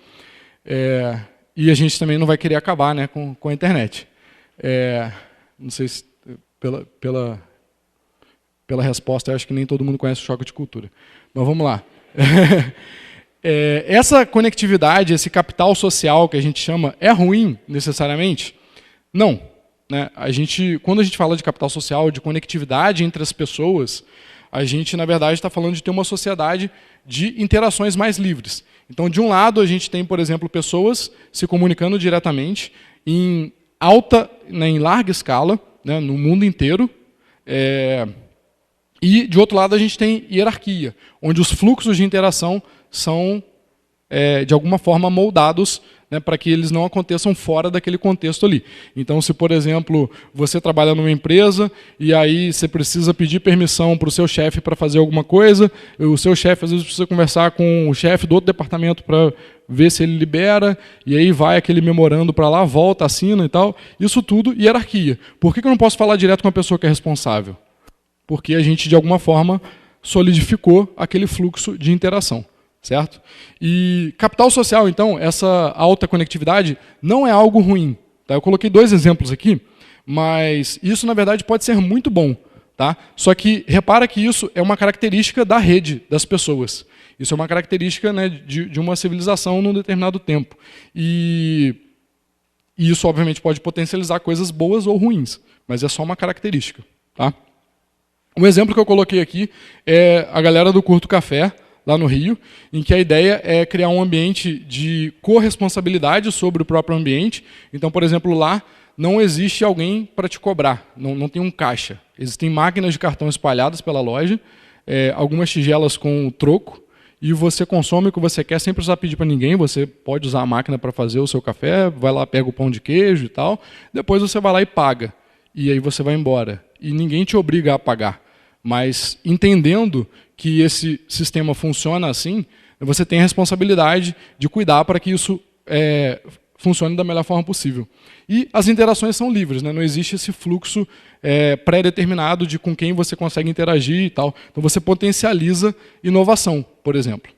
E a gente também não vai querer acabar, né, com a internet. Não sei se pela resposta, eu acho que nem todo mundo conhece o choque de cultura. Mas vamos lá. Essa conectividade, esse capital social que a gente chama, é ruim necessariamente? Não. Né? Quando a gente fala de capital social, de conectividade entre as pessoas, a gente, na verdade, está falando de ter uma sociedade de interações mais livres. Então, de um lado, a gente tem, por exemplo, pessoas se comunicando diretamente em larga escala, né, no mundo inteiro. E, de outro lado, a gente tem hierarquia, onde os fluxos de interação são de alguma forma, moldados, né, para que eles não aconteçam fora daquele contexto ali. Então, se, por exemplo, você trabalha numa empresa e aí você precisa pedir permissão para o seu chefe para fazer alguma coisa, o seu chefe, às vezes, precisa conversar com o chefe do outro departamento para ver se ele libera, e aí vai aquele memorando para lá, volta, assina e tal. Isso tudo, hierarquia. Por que eu não posso falar direto com a pessoa que é responsável? Porque a gente, de alguma forma, solidificou aquele fluxo de interação. Certo? E capital social, então, essa alta conectividade não é algo ruim. Tá? Eu coloquei 2 exemplos aqui, mas isso, na verdade, pode ser muito bom. Tá? Só que repara que isso é uma característica da rede, das pessoas. Isso é uma característica, né, de uma civilização num determinado tempo. E isso, obviamente, pode potencializar coisas boas ou ruins, mas é só uma característica. Tá? Um exemplo que eu coloquei aqui é a galera do Curto Café, lá no Rio, em que a ideia é criar um ambiente de corresponsabilidade sobre o próprio ambiente. Então, por exemplo, lá não existe alguém para te cobrar, não tem um caixa. Existem máquinas de cartão espalhadas pela loja, algumas tigelas com troco, e você consome o que você quer sem precisar pedir para ninguém. Você pode usar a máquina para fazer o seu café, vai lá, pega o pão de queijo e tal, depois você vai lá e paga, e aí você vai embora. E ninguém te obriga a pagar, mas entendendo que esse sistema funciona assim, você tem a responsabilidade de cuidar para que isso funcione da melhor forma possível. E as interações são livres, né? Não existe esse fluxo pré-determinado de com quem você consegue interagir e tal. Então você potencializa inovação, por exemplo.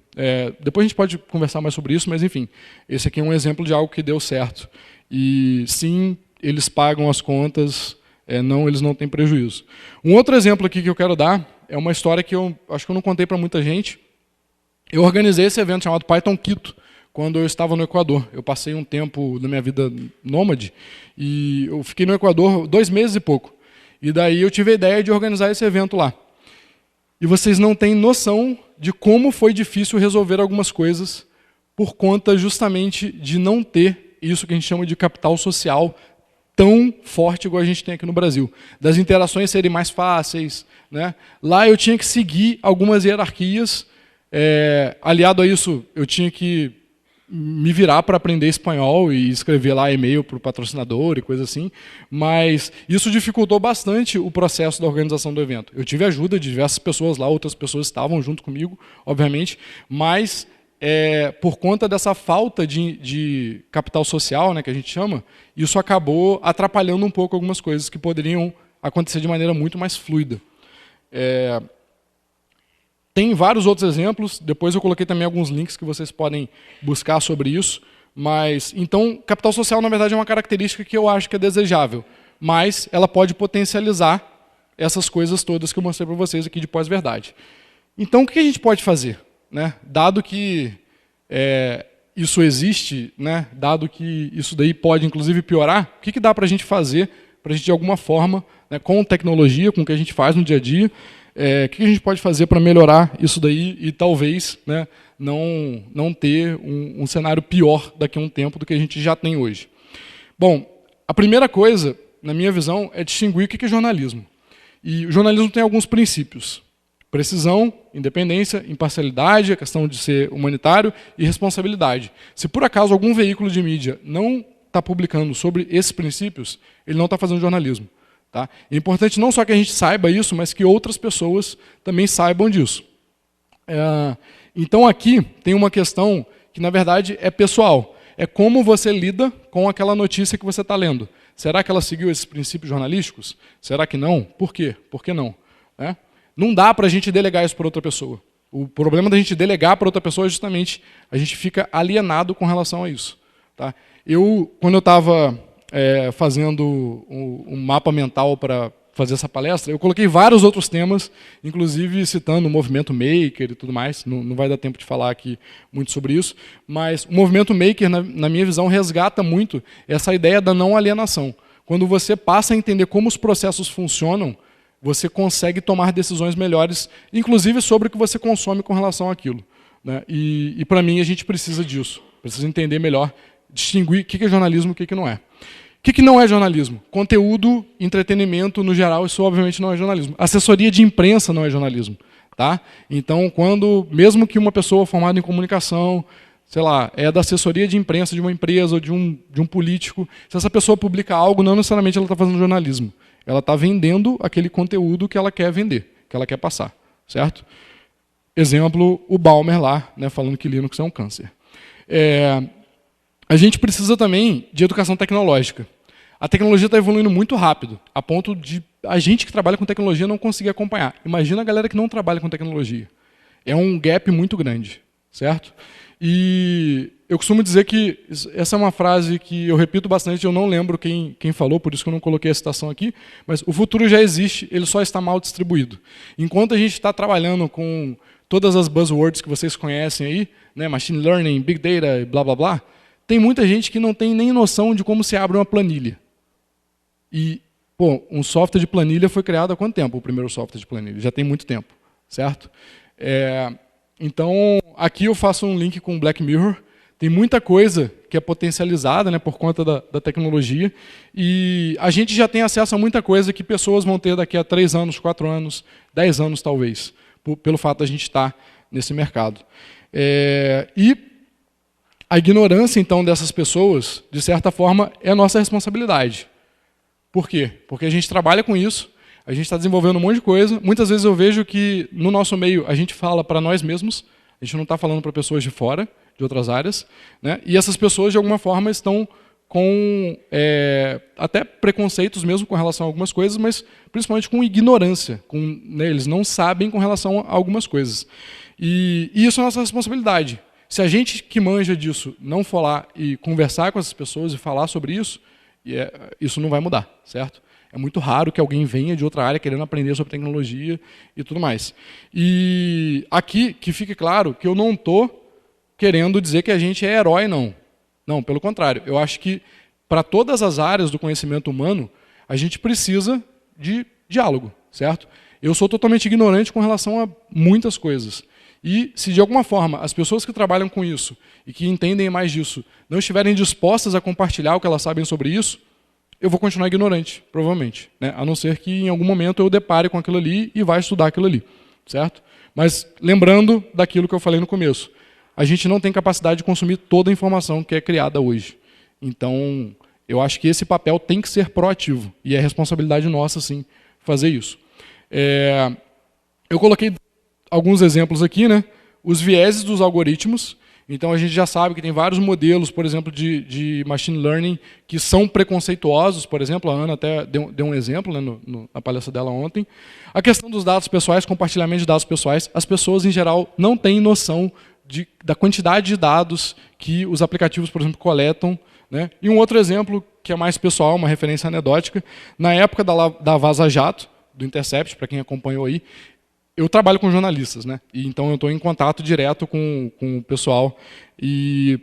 Depois a gente pode conversar mais sobre isso, mas enfim, esse aqui é um exemplo de algo que deu certo. E sim, eles pagam as contas, não, eles não têm prejuízo. Um outro exemplo aqui que eu quero dar é uma história que eu acho que eu não contei para muita gente. Eu organizei esse evento chamado Python Quito, quando eu estava no Equador. Eu passei um tempo da minha vida nômade, e eu fiquei no Equador 2 meses e pouco. E daí eu tive a ideia de organizar esse evento lá. E vocês não têm noção de como foi difícil resolver algumas coisas por conta justamente de não ter isso que a gente chama de capital social tão forte igual a gente tem aqui no Brasil. Das interações serem mais fáceis, né? Lá eu tinha que seguir algumas hierarquias. Aliado a isso, eu tinha que me virar para aprender espanhol e escrever lá e-mail para o patrocinador e coisa assim. Mas isso dificultou bastante o processo da organização do evento. Eu tive ajuda de diversas pessoas lá, outras pessoas estavam junto comigo, obviamente, mas por conta dessa falta de capital social, né, que a gente chama, isso acabou atrapalhando um pouco algumas coisas que poderiam acontecer de maneira muito mais fluida. Tem vários outros exemplos, depois eu coloquei também alguns links que vocês podem buscar sobre isso. Mas, então, capital social, na verdade, é uma característica que eu acho que é desejável, mas ela pode potencializar essas coisas todas que eu mostrei para vocês aqui de pós-verdade. Então, o que a gente pode fazer? Né? Dado que isso existe, né? Dado que isso daí pode, inclusive, piorar, o que dá para a gente fazer, para a gente, de alguma forma, né, com tecnologia, com o que a gente faz no dia a dia, o que a gente pode fazer para melhorar isso daí e talvez, né, não ter um cenário pior daqui a um tempo do que a gente já tem hoje? Bom, a primeira coisa, na minha visão, é distinguir o que é jornalismo. E o jornalismo tem alguns princípios: precisão, independência, imparcialidade, a questão de ser humanitário e responsabilidade. Se por acaso algum veículo de mídia não está publicando sobre esses princípios, ele não está fazendo jornalismo. Tá? É importante não só que a gente saiba isso, mas que outras pessoas também saibam disso. Então aqui tem uma questão que, na verdade, é pessoal. É como você lida com aquela notícia que você está lendo. Será que ela seguiu esses princípios jornalísticos? Será que não? Por quê? Por que não? Não dá para a gente delegar isso para outra pessoa. O problema da gente delegar para outra pessoa é justamente a gente fica alienado com relação a isso. Tá? Quando eu estava fazendo um mapa mental para fazer essa palestra, eu coloquei vários outros temas, inclusive citando o movimento maker e tudo mais. Não vai dar tempo de falar aqui muito sobre isso, mas o movimento maker, na minha visão, resgata muito essa ideia da não alienação. Quando você passa a entender como os processos funcionam, você consegue tomar decisões melhores, inclusive sobre o que você consome com relação àquilo. Né? E para mim, a gente precisa disso. Precisa entender melhor, distinguir o que é jornalismo e o que não é. O que não é jornalismo? Conteúdo, entretenimento, no geral, isso obviamente não é jornalismo. Assessoria de imprensa não é jornalismo. Tá? Então, mesmo que uma pessoa formada em comunicação sei lá, é da assessoria de imprensa de uma empresa ou de um político. Se essa pessoa publica algo, não necessariamente ela está fazendo jornalismo. Ela está vendendo aquele conteúdo que ela quer vender, que ela quer passar, certo? Exemplo, o Balmer lá, né, falando que Linux é um câncer. A gente precisa também de educação tecnológica. A tecnologia está evoluindo muito rápido, a ponto de a gente que trabalha com tecnologia não conseguir acompanhar. Imagina a galera que não trabalha com tecnologia. É um gap muito grande, certo? E eu costumo dizer que essa é uma frase que eu repito bastante, eu não lembro quem falou, por isso que eu não coloquei a citação aqui, mas o futuro já existe, ele só está mal distribuído. Enquanto a gente está trabalhando com todas as buzzwords que vocês conhecem aí, né, machine learning, big data, blá, blá, blá, tem muita gente que não tem nem noção de como se abre uma planilha. E, pô, um software de planilha foi criado há quanto tempo, o primeiro software de planilha? Já tem muito tempo, certo? Então, aqui eu faço um link com o Black Mirror. Tem muita coisa que é potencializada, né, por conta da tecnologia. E a gente já tem acesso a muita coisa que pessoas vão ter daqui a 3 anos, 4 anos, 10 anos talvez, pelo fato de a gente estar nesse mercado. E a ignorância, então, dessas pessoas, de certa forma, é nossa responsabilidade. Por quê? Porque a gente trabalha com isso, a gente está desenvolvendo um monte de coisa. Muitas vezes eu vejo que, no nosso meio, a gente fala para nós mesmos, a gente não está falando para pessoas de fora, de outras áreas, né? E essas pessoas, de alguma forma, estão com até preconceitos mesmo com relação a algumas coisas, mas principalmente com ignorância. Né, eles não sabem com relação a algumas coisas. E isso é nossa responsabilidade. Se a gente que manja disso não for lá e conversar com essas pessoas e falar sobre isso, isso não vai mudar, certo? É muito raro que alguém venha de outra área querendo aprender sobre tecnologia e tudo mais. E aqui, que fique claro que eu não estou querendo dizer que a gente é herói, não. Não, pelo contrário. Eu acho que, para todas as áreas do conhecimento humano, a gente precisa de diálogo, certo? Eu sou totalmente ignorante com relação a muitas coisas. E, se de alguma forma as pessoas que trabalham com isso e que entendem mais disso não estiverem dispostas a compartilhar o que elas sabem sobre isso, eu vou continuar ignorante, provavelmente, né? A não ser que em algum momento eu depare com aquilo ali e vá estudar aquilo ali, certo? Mas lembrando daquilo que eu falei no começo, a gente não tem capacidade de consumir toda a informação que é criada hoje. Então, eu acho que esse papel tem que ser proativo e é responsabilidade nossa, sim, fazer isso. Eu coloquei alguns exemplos aqui, né? Os vieses dos algoritmos. Então, a gente já sabe que tem vários modelos, por exemplo, de machine learning que são preconceituosos. Por exemplo, a Ana até deu um exemplo, né, na palestra dela ontem. A questão dos dados pessoais, compartilhamento de dados pessoais. As pessoas, em geral, não têm noção da quantidade de dados que os aplicativos, por exemplo, coletam, né? E um outro exemplo, que é mais pessoal, uma referência anedótica. Na época da Vaza Jato, do Intercept, para quem acompanhou aí, eu trabalho com jornalistas, né? E então eu estou em contato direto com o pessoal. E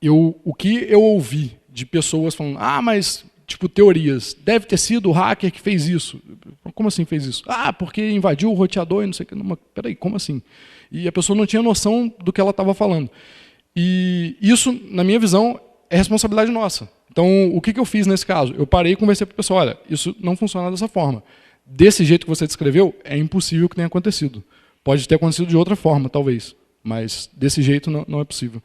o que eu ouvi de pessoas falando, mas, tipo, teorias, deve ter sido o hacker que fez isso. Como assim fez isso? Porque invadiu o roteador e não sei o que. Não, peraí, como assim? E a pessoa não tinha noção do que ela estava falando. E isso, na minha visão, é responsabilidade nossa. Então, o que eu fiz nesse caso? Eu parei e conversei com o pessoal, olha, isso não funciona dessa forma. Desse jeito que você descreveu, é impossível que tenha acontecido. Pode ter acontecido de outra forma, talvez, mas desse jeito não é possível.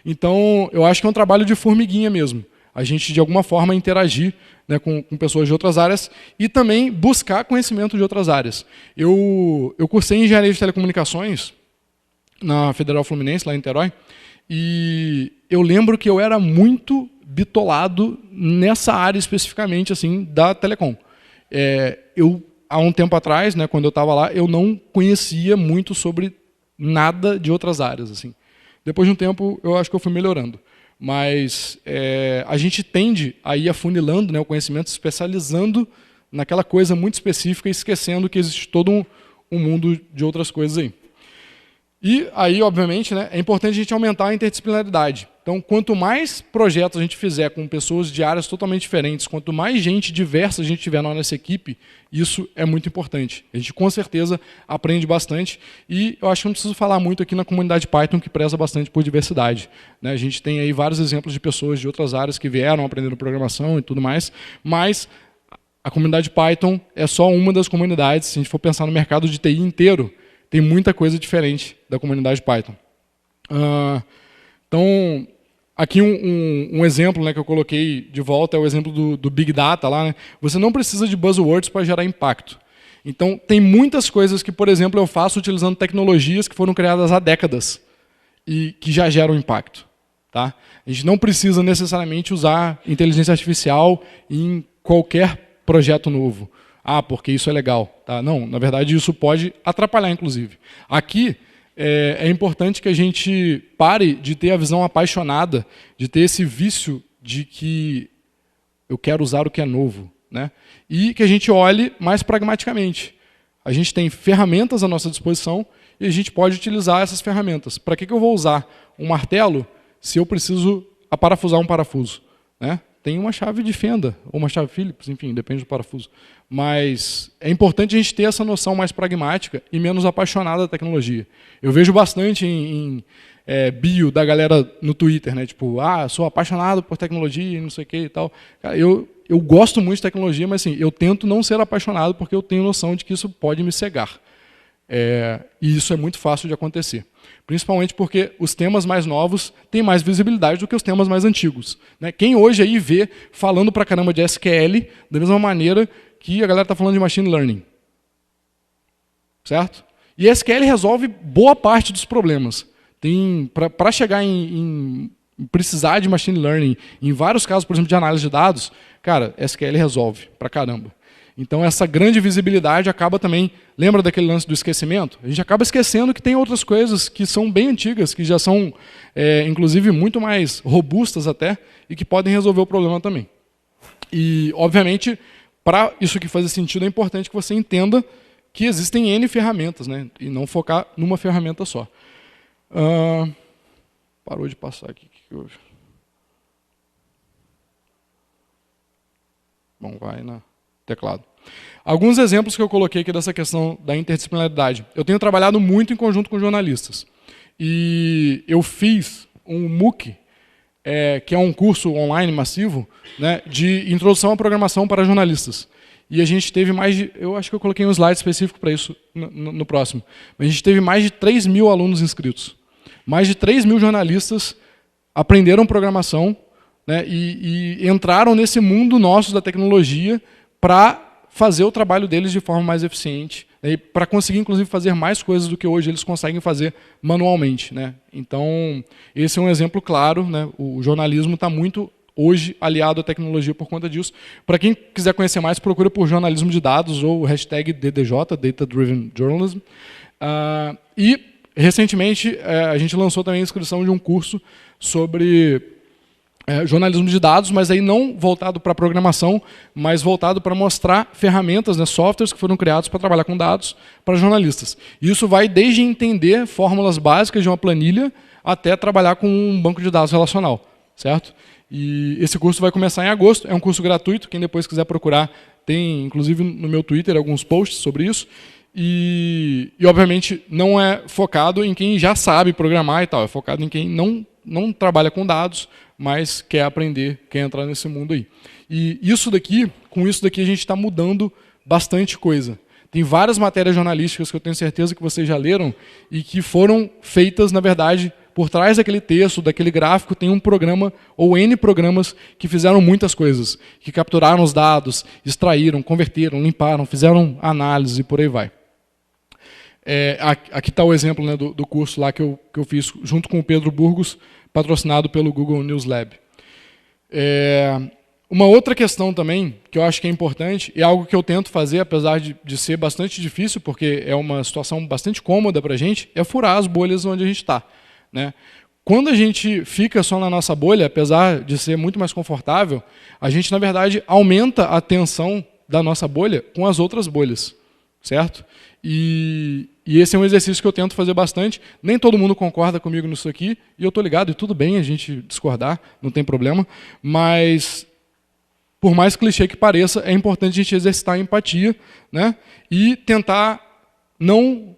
Então, eu acho que é um trabalho de formiguinha mesmo. A gente, de alguma forma, interagir, né, com pessoas de outras áreas e também buscar conhecimento de outras áreas. Eu cursei Engenharia de Telecomunicações na Federal Fluminense, lá em Niterói, e eu lembro que eu era muito bitolado nessa área especificamente assim, da telecom. Há um tempo atrás, né, quando eu estava lá, eu não conhecia muito sobre nada de outras áreas. Assim. Depois de um tempo, eu acho que eu fui melhorando. Mas a gente tende a ir afunilando, né, o conhecimento, especializando naquela coisa muito específica e esquecendo que existe todo um mundo de outras coisas aí. E aí, obviamente, né, é importante a gente aumentar a interdisciplinaridade. Então, quanto mais projetos a gente fizer com pessoas de áreas totalmente diferentes, quanto mais gente diversa a gente tiver na nossa equipe, isso é muito importante. A gente, com certeza, aprende bastante. E eu acho que não preciso falar muito aqui na comunidade Python, que preza bastante por diversidade. Né? A gente tem aí vários exemplos de pessoas de outras áreas que vieram aprendendo programação e tudo mais, mas a comunidade Python é só uma das comunidades. Se a gente for pensar no mercado de TI inteiro, tem muita coisa diferente da comunidade Python. Então, aqui um exemplo, né, que eu coloquei de volta é o exemplo do Big Data lá, né? Você não precisa de buzzwords para gerar impacto. Então, tem muitas coisas que, por exemplo, eu faço utilizando tecnologias que foram criadas há décadas e que já geram impacto. Tá? A gente não precisa necessariamente usar inteligência artificial em qualquer projeto novo. Ah, porque isso é legal. Tá? Não, na verdade, isso pode atrapalhar, inclusive. Aqui, é importante que a gente pare de ter a visão apaixonada, de ter esse vício de que eu quero usar o que é novo. Né? E que a gente olhe mais pragmaticamente. A gente tem ferramentas à nossa disposição e a gente pode utilizar essas ferramentas. Para que eu vou usar um martelo se eu preciso aparafusar um parafuso? Né? Tem uma chave de fenda, ou uma chave Phillips, enfim, depende do parafuso. Mas é importante a gente ter essa noção mais pragmática e menos apaixonada da tecnologia. Eu vejo bastante em bio da galera no Twitter, né? Tipo, sou apaixonado por tecnologia e não sei o que e tal. Cara, eu gosto muito de tecnologia, mas assim, eu tento não ser apaixonado porque eu tenho noção de que isso pode me cegar. E isso é muito fácil de acontecer. Principalmente porque os temas mais novos têm mais visibilidade do que os temas mais antigos. Né? Quem hoje aí vê falando pra caramba de SQL da mesma maneira que a galera está falando de Machine Learning. Certo? E SQL resolve boa parte dos problemas. Para chegar em precisar de Machine Learning, em vários casos, por exemplo, de análise de dados, cara, SQL resolve pra caramba. Então, essa grande visibilidade acaba também... Lembra daquele lance do esquecimento? A gente acaba esquecendo que tem outras coisas que são bem antigas, que já são, inclusive, muito mais robustas até, e que podem resolver o problema também. E, obviamente, para isso aqui fazer sentido, é importante que você entenda que existem N ferramentas, né? E não focar numa ferramenta só. Parou de passar aqui. O que houve? Bom, vai na... teclado. Alguns exemplos que eu coloquei aqui dessa questão da interdisciplinaridade. Eu tenho trabalhado muito em conjunto com jornalistas. E eu fiz um MOOC, que é um curso online massivo, né, de introdução à programação para jornalistas. E a gente teve mais de... Eu acho que eu coloquei um slide específico para isso no próximo. Mas a gente teve mais de 3 mil alunos inscritos. Mais de 3 mil jornalistas aprenderam programação, né, e entraram nesse mundo nosso da tecnologia para fazer o trabalho deles de forma mais eficiente, né, para conseguir, inclusive, fazer mais coisas do que hoje eles conseguem fazer manualmente. Né? Então, esse é um exemplo claro. Né? O jornalismo está muito, hoje, aliado à tecnologia por conta disso. Para quem quiser conhecer mais, procura por jornalismo de dados ou o hashtag DDJ, Data Driven Journalism. E, recentemente, a gente lançou também a inscrição de um curso sobre... jornalismo de dados, mas aí não voltado para programação, mas voltado para mostrar ferramentas, né, softwares que foram criados para trabalhar com dados para jornalistas. Isso vai desde entender fórmulas básicas de uma planilha até trabalhar com um banco de dados relacional, certo? E esse curso vai começar em agosto, é um curso gratuito, quem depois quiser procurar, tem inclusive no meu Twitter alguns posts sobre isso. E obviamente não é focado em quem já sabe programar e tal, é focado em quem não trabalha com dados, mas quer aprender, quer entrar nesse mundo aí. E com isso daqui a gente está mudando bastante coisa. Tem várias matérias jornalísticas que eu tenho certeza que vocês já leram e que foram feitas, na verdade, por trás daquele texto, daquele gráfico, tem um programa ou N programas que fizeram muitas coisas, que capturaram os dados, extraíram, converteram, limparam, fizeram análise e por aí vai. Aqui está o exemplo, né, do curso lá que eu fiz junto com o Pedro Burgos, patrocinado pelo Google News Lab. Uma outra questão também, que eu acho que é importante, e algo que eu tento fazer, apesar de ser bastante difícil, porque é uma situação bastante cômoda para a gente, é furar as bolhas onde a gente está. Né? Quando a gente fica só na nossa bolha, apesar de ser muito mais confortável, a gente, na verdade, aumenta a tensão da nossa bolha com as outras bolhas. Certo? E esse é um exercício que eu tento fazer bastante. Nem todo mundo concorda comigo nisso aqui, e eu estou ligado, e tudo bem a gente discordar, não tem problema, mas, por mais clichê que pareça, é importante a gente exercitar a empatia, né? E tentar não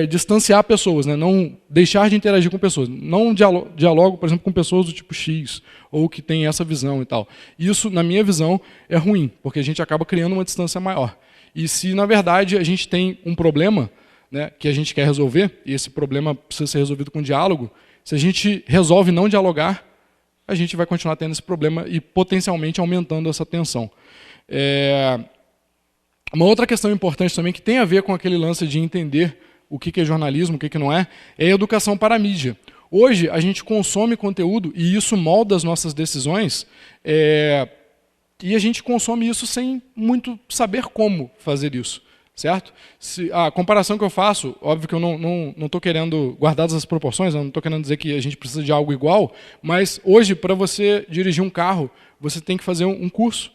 distanciar pessoas, né? Não deixar de interagir com pessoas. Não dialogo, por exemplo, com pessoas do tipo X, ou que tem essa visão e tal. Isso, na minha visão, é ruim, porque a gente acaba criando uma distância maior. E se, na verdade, a gente tem um problema, né, que a gente quer resolver, e esse problema precisa ser resolvido com diálogo, Se a gente resolve não dialogar, a gente vai continuar tendo esse problema e potencialmente aumentando essa tensão. Uma outra questão importante também, que tem a ver com aquele lance de entender o que é jornalismo, o que não é a educação para a mídia. Hoje, a gente consome conteúdo e isso molda as nossas decisões, e a gente consome isso sem muito saber como fazer isso, certo? A comparação que eu faço, óbvio que eu não estou querendo, guardadas as proporções, eu não estou querendo dizer que a gente precisa de algo igual, mas hoje, para você dirigir um carro, você tem que fazer um curso,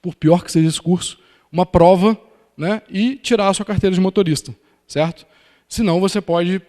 por pior que seja esse curso, uma prova, né, e tirar a sua carteira de motorista, certo? Senão você pode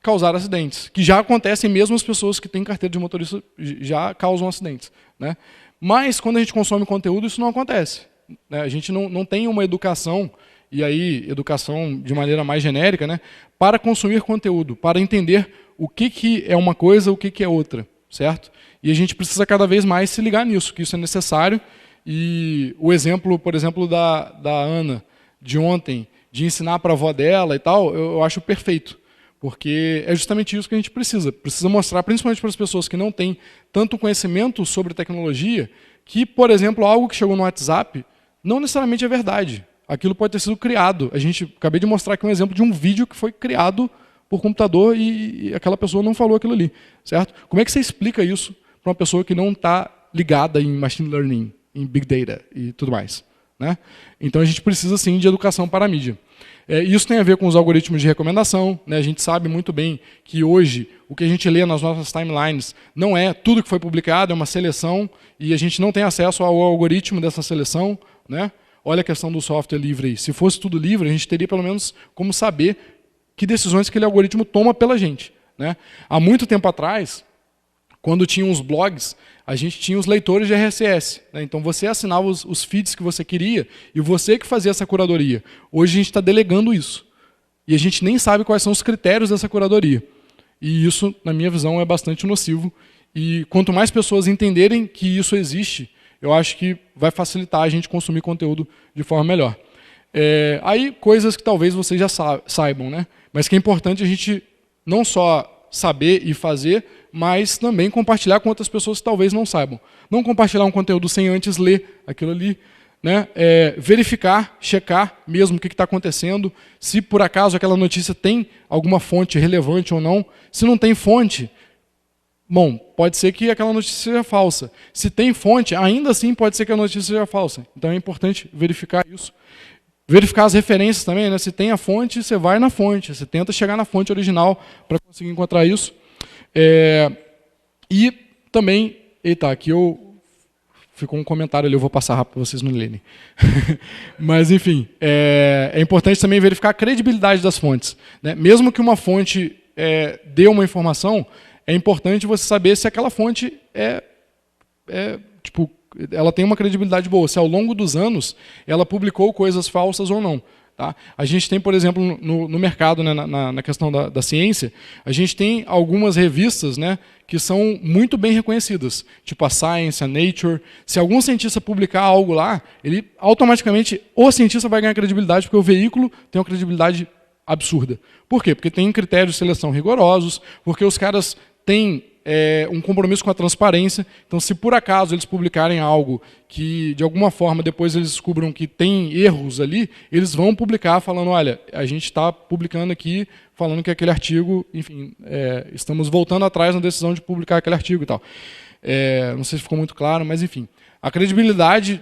causar acidentes, que já acontecem mesmo as pessoas que têm carteira de motorista já causam acidentes, né? Mas quando a gente consome conteúdo, isso não acontece, né? A gente não tem uma educação, e aí educação de maneira mais genérica, né, para consumir conteúdo, para entender o que é uma coisa, o que é outra, certo? E a gente precisa cada vez mais se ligar nisso, que isso é necessário. E o exemplo, por exemplo, da Ana, de ontem, de ensinar para a avó dela e tal, eu acho perfeito. Porque é justamente isso que a gente precisa. Precisa mostrar, principalmente para as pessoas que não têm tanto conhecimento sobre tecnologia, que, por exemplo, algo que chegou no WhatsApp não necessariamente é verdade. Aquilo pode ter sido criado. Acabei de mostrar aqui um exemplo de um vídeo que foi criado por computador e aquela pessoa não falou aquilo ali, certo? Como é que você explica isso para uma pessoa que não está ligada em machine learning, em big data e tudo mais, né? Então a gente precisa sim de educação para a mídia. Isso tem a ver com os algoritmos de recomendação, né? A gente sabe muito bem que hoje o que a gente lê nas nossas timelines não é tudo que foi publicado, é uma seleção e a gente não tem acesso ao algoritmo dessa seleção, né? Olha a questão do software livre aí. Se fosse tudo livre, a gente teria pelo menos como saber que decisões aquele algoritmo toma pela gente, né? Há muito tempo atrás, quando tinha os blogs, a gente tinha os leitores de RSS, né? Então você assinava os feeds que você queria e você que fazia essa curadoria. Hoje a gente está delegando isso. E a gente nem sabe quais são os critérios dessa curadoria. E isso, na minha visão, é bastante nocivo. E quanto mais pessoas entenderem que isso existe, eu acho que vai facilitar a gente consumir conteúdo de forma melhor. Aí, coisas que talvez vocês já saibam, né? Mas que é importante a gente não só saber e fazer, mas também compartilhar com outras pessoas que talvez não saibam. Não compartilhar um conteúdo sem antes ler aquilo ali, né? Verificar, checar mesmo o que está acontecendo, se por acaso aquela notícia tem alguma fonte relevante ou não. Se não tem fonte, bom, pode ser que aquela notícia seja falsa. Se tem fonte, ainda assim pode ser que a notícia seja falsa. Então é importante verificar isso. Verificar as referências também, né? Se tem a fonte, você vai na fonte. Você tenta chegar na fonte original para conseguir encontrar isso. E também, eita, aqui ficou um comentário ali, eu vou passar rápido para vocês não lerem. Mas, enfim, é importante também verificar a credibilidade das fontes, né? Mesmo que uma fonte dê uma informação, é importante você saber se aquela fonte tipo, ela tem uma credibilidade boa, se ao longo dos anos ela publicou coisas falsas ou não. Tá? A gente tem, por exemplo, no mercado, né, na questão da ciência, a gente tem algumas revistas, né, que são muito bem reconhecidas, tipo a Science, a Nature. Se algum cientista publicar algo lá, ele automaticamente, o cientista vai ganhar credibilidade, porque o veículo tem uma credibilidade absurda. Por quê? Porque tem critérios de seleção rigorosos, porque os caras têm um compromisso com a transparência. Então, se por acaso eles publicarem algo que, de alguma forma, depois eles descubram que tem erros ali, eles vão publicar falando, olha, a gente está publicando aqui, falando que aquele artigo, enfim, estamos voltando atrás na decisão de publicar aquele artigo e tal. Não sei se ficou muito claro, mas, enfim. A credibilidade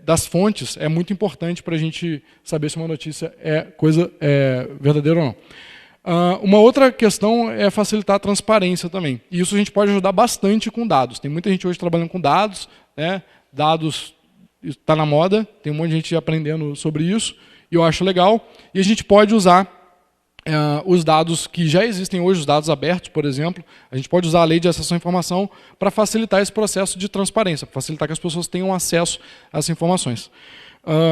das fontes é muito importante para a gente saber se uma notícia é coisa verdadeira ou não. Uma outra questão é facilitar a transparência também. E isso a gente pode ajudar bastante com dados. Tem muita gente hoje trabalhando com dados, né? Dados está na moda, tem um monte de gente aprendendo sobre isso, e eu acho legal. E a gente pode usar os dados que já existem hoje, os dados abertos, por exemplo. A gente pode usar a lei de acesso à informação para facilitar esse processo de transparência, para facilitar que as pessoas tenham acesso às informações.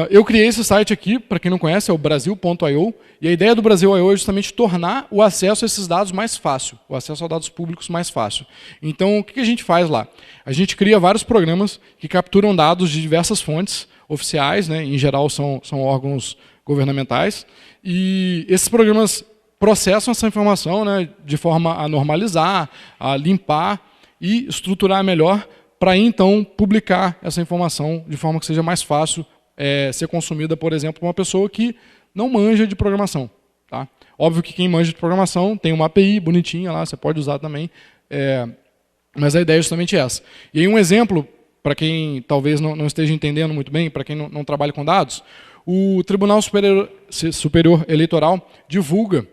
Eu criei esse site aqui, para quem não conhece, é o Brasil.io, e a ideia do Brasil.io é justamente tornar o acesso a esses dados mais fácil, o acesso a dados públicos mais fácil. Então, o que a gente faz lá? A gente cria vários programas que capturam dados de diversas fontes oficiais, né? Em geral são órgãos governamentais, e esses programas processam essa informação, né, de forma a normalizar, a limpar e estruturar melhor para então publicar essa informação de forma que seja mais fácil ser consumida, por exemplo, por uma pessoa que não manja de programação. Tá? Óbvio que quem manja de programação tem uma API bonitinha lá, você pode usar também, mas a ideia é justamente essa. E aí um exemplo, para quem talvez não esteja entendendo muito bem, para quem não trabalha com dados, o Tribunal Superior Eleitoral divulga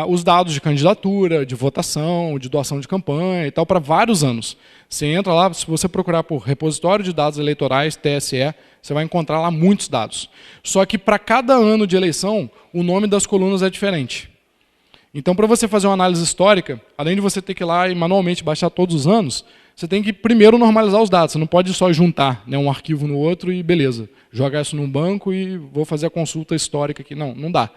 os dados de candidatura, de votação, de doação de campanha e tal, para vários anos. Você entra lá, se você procurar por repositório de dados eleitorais, TSE, você vai encontrar lá muitos dados. Só que para cada ano de eleição, o nome das colunas é diferente. Então, para você fazer uma análise histórica, além de você ter que ir lá e manualmente baixar todos os anos, você tem que primeiro normalizar os dados. Você não pode só juntar, né, um arquivo no outro e beleza, jogar isso num banco e vou fazer a consulta histórica aqui. Não, não dá,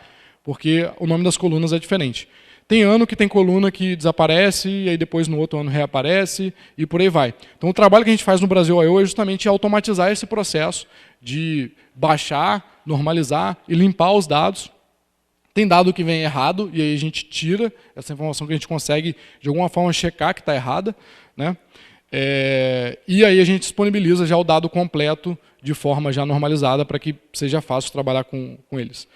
porque o nome das colunas é diferente. Tem ano que tem coluna que desaparece, e aí depois no outro ano reaparece, e por aí vai. Então o trabalho que a gente faz no Brasil I/O é justamente automatizar esse processo de baixar, normalizar e limpar os dados. Tem dado que vem errado, e aí a gente tira essa informação que a gente consegue, de alguma forma, checar que está errada, né? E aí a gente disponibiliza já o dado completo de forma já normalizada para que seja fácil trabalhar com eles.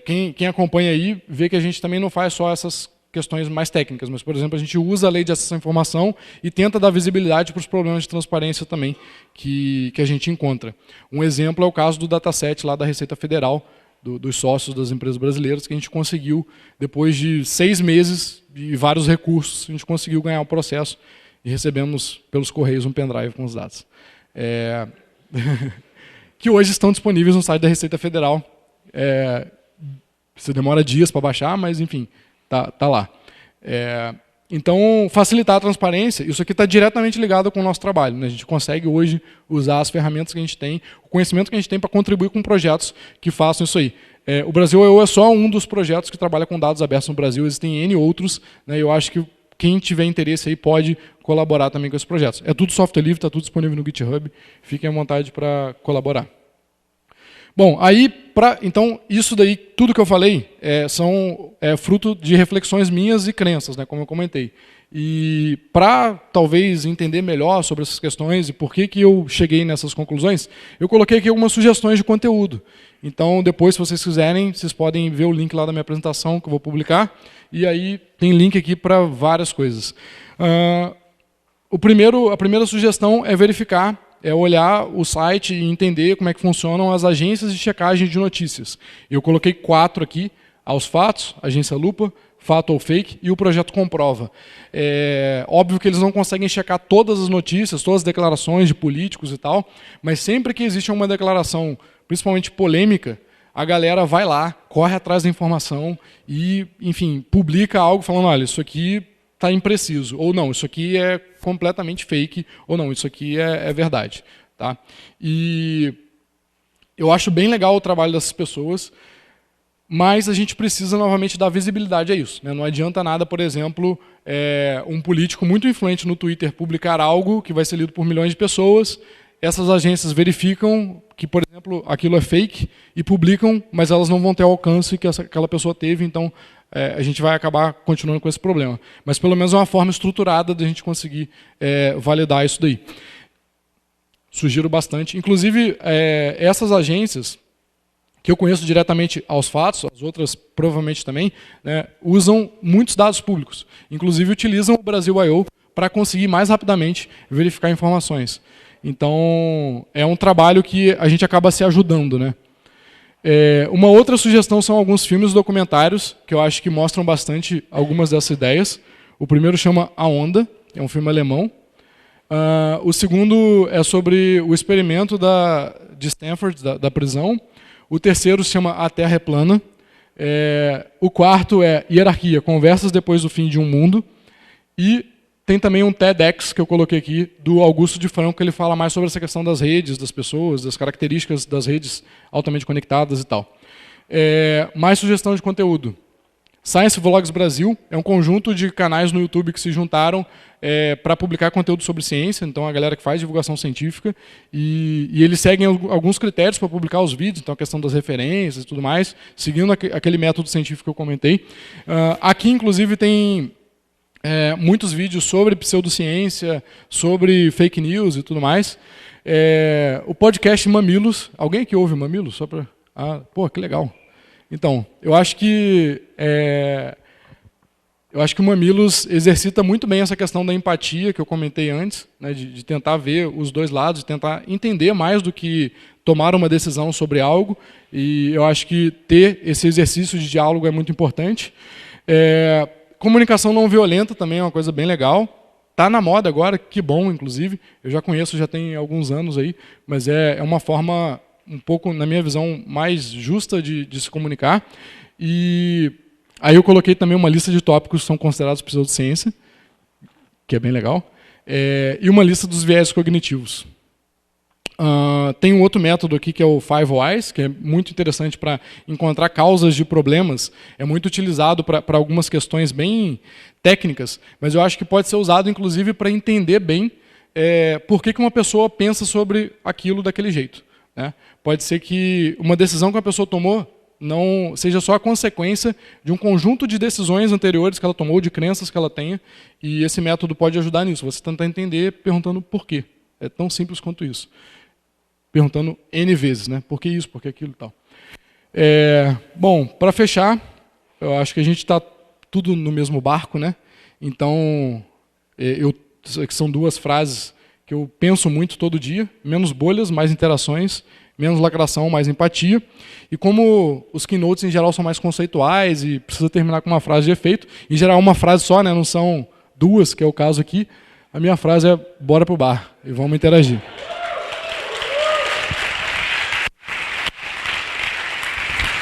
Quem acompanha aí vê que a gente também não faz só essas questões mais técnicas, mas, por exemplo, a gente usa a lei de acesso à informação e tenta dar visibilidade para os problemas de transparência também que a gente encontra. Um exemplo é o caso do dataset lá da Receita Federal, dos sócios das empresas brasileiras, que a gente conseguiu, depois de 6 meses e vários recursos, a gente conseguiu ganhar o processo e recebemos pelos correios um pendrive com os dados. Que hoje estão disponíveis no site da Receita Federal. Você demora dias para baixar, mas enfim, tá lá. Então, facilitar a transparência, isso aqui está diretamente ligado com o nosso trabalho, né? A gente consegue hoje usar as ferramentas que a gente tem, o conhecimento que a gente tem para contribuir com projetos que façam isso aí. O Brasil I/O é só um dos projetos que trabalha com dados abertos no Brasil, existem N outros, né? Eu acho que quem tiver interesse aí pode colaborar também com esses projetos. É tudo software livre, está tudo disponível no GitHub, fiquem à vontade para colaborar. Bom, aí, então, isso daí, tudo que eu falei, são fruto de reflexões minhas e crenças, né, como eu comentei. E para, talvez, entender melhor sobre essas questões e por que eu cheguei nessas conclusões, eu coloquei aqui algumas sugestões de conteúdo. Então, depois, se vocês quiserem, vocês podem ver o link lá da minha apresentação, que eu vou publicar, e aí tem link aqui para várias coisas. A primeira sugestão é verificar, olhar o site e entender como é que funcionam as agências de checagem de notícias. Eu coloquei 4 aqui: Aos Fatos, Agência Lupa, Fato ou Fake e o Projeto Comprova. Óbvio que eles não conseguem checar todas as notícias, todas as declarações de políticos e tal, mas sempre que existe uma declaração, principalmente polêmica, a galera vai lá, corre atrás da informação e, enfim, publica algo falando, olha, isso aqui está impreciso, ou não, isso aqui é completamente fake, ou não, isso aqui é verdade. Tá? E eu acho bem legal o trabalho dessas pessoas, mas a gente precisa novamente dar visibilidade a isso, né? Não adianta nada, por exemplo, um político muito influente no Twitter publicar algo que vai ser lido por milhões de pessoas, essas agências verificam que, por exemplo, aquilo é fake e publicam, mas elas não vão ter o alcance que aquela pessoa teve, então a gente vai acabar continuando com esse problema. Mas pelo menos é uma forma estruturada de a gente conseguir validar isso daí. Sugiro bastante. Inclusive, essas agências, que eu conheço diretamente Aos Fatos, as outras provavelmente também, né, usam muitos dados públicos. Inclusive utilizam o Brasil I/O para conseguir mais rapidamente verificar informações. Então, é um trabalho que a gente acaba se ajudando, né? Uma outra sugestão são alguns filmes documentários, que eu acho que mostram bastante algumas dessas ideias. O primeiro chama A Onda, é um filme alemão. O segundo é sobre o experimento de Stanford, da prisão. O terceiro se chama A Terra é Plana. O quarto é Hierarquia, Conversas depois do Fim de um Mundo. E tem também um TEDx que eu coloquei aqui, do Augusto de Franco, que ele fala mais sobre essa questão das redes, das pessoas, das características das redes altamente conectadas e tal. Mais sugestão de conteúdo. Science Vlogs Brasil é um conjunto de canais no YouTube que se juntaram para publicar conteúdo sobre ciência, então a galera que faz divulgação científica, e eles seguem alguns critérios para publicar os vídeos, então a questão das referências e tudo mais, seguindo aquele método científico que eu comentei. Aqui, inclusive, tem muitos vídeos sobre pseudociência, sobre fake news e tudo mais. O podcast Mamilos, alguém aqui ouve Mamilos? Só para... pô, que legal. Então, eu acho que o Mamilos exercita muito bem essa questão da empatia que eu comentei antes, né, de tentar ver os dois lados, de tentar entender mais do que tomar uma decisão sobre algo. E eu acho que ter esse exercício de diálogo é muito importante. Comunicação não violenta também é uma coisa bem legal. Está na moda agora, que bom, inclusive. Eu já conheço, já tem alguns anos aí, mas é uma forma um pouco, na minha visão, mais justa de se comunicar. E aí eu coloquei também uma lista de tópicos que são considerados pseudociência, que é bem legal, e uma lista dos viés cognitivos. Tem um outro método aqui que é o Five Whys, que é muito interessante para encontrar causas de problemas. É muito utilizado para algumas questões bem técnicas, mas eu acho que pode ser usado, inclusive, para entender bem por que uma pessoa pensa sobre aquilo daquele jeito, né? Pode ser que uma decisão que a pessoa tomou não seja só a consequência de um conjunto de decisões anteriores que ela tomou, de crenças que ela tenha, e esse método pode ajudar nisso. Você tentar entender perguntando por quê. É tão simples quanto isso. Perguntando N vezes, né? Por que isso, por que aquilo e tal. Bom, para fechar, eu acho que a gente está tudo no mesmo barco, né? Então, são duas frases que eu penso muito todo dia: menos bolhas, mais interações; menos lacração, mais empatia. E como os keynotes em geral são mais conceituais e precisa terminar com uma frase de efeito, em geral uma frase só, né? Não são duas, que é o caso aqui, a minha frase é: bora pro bar e vamos interagir.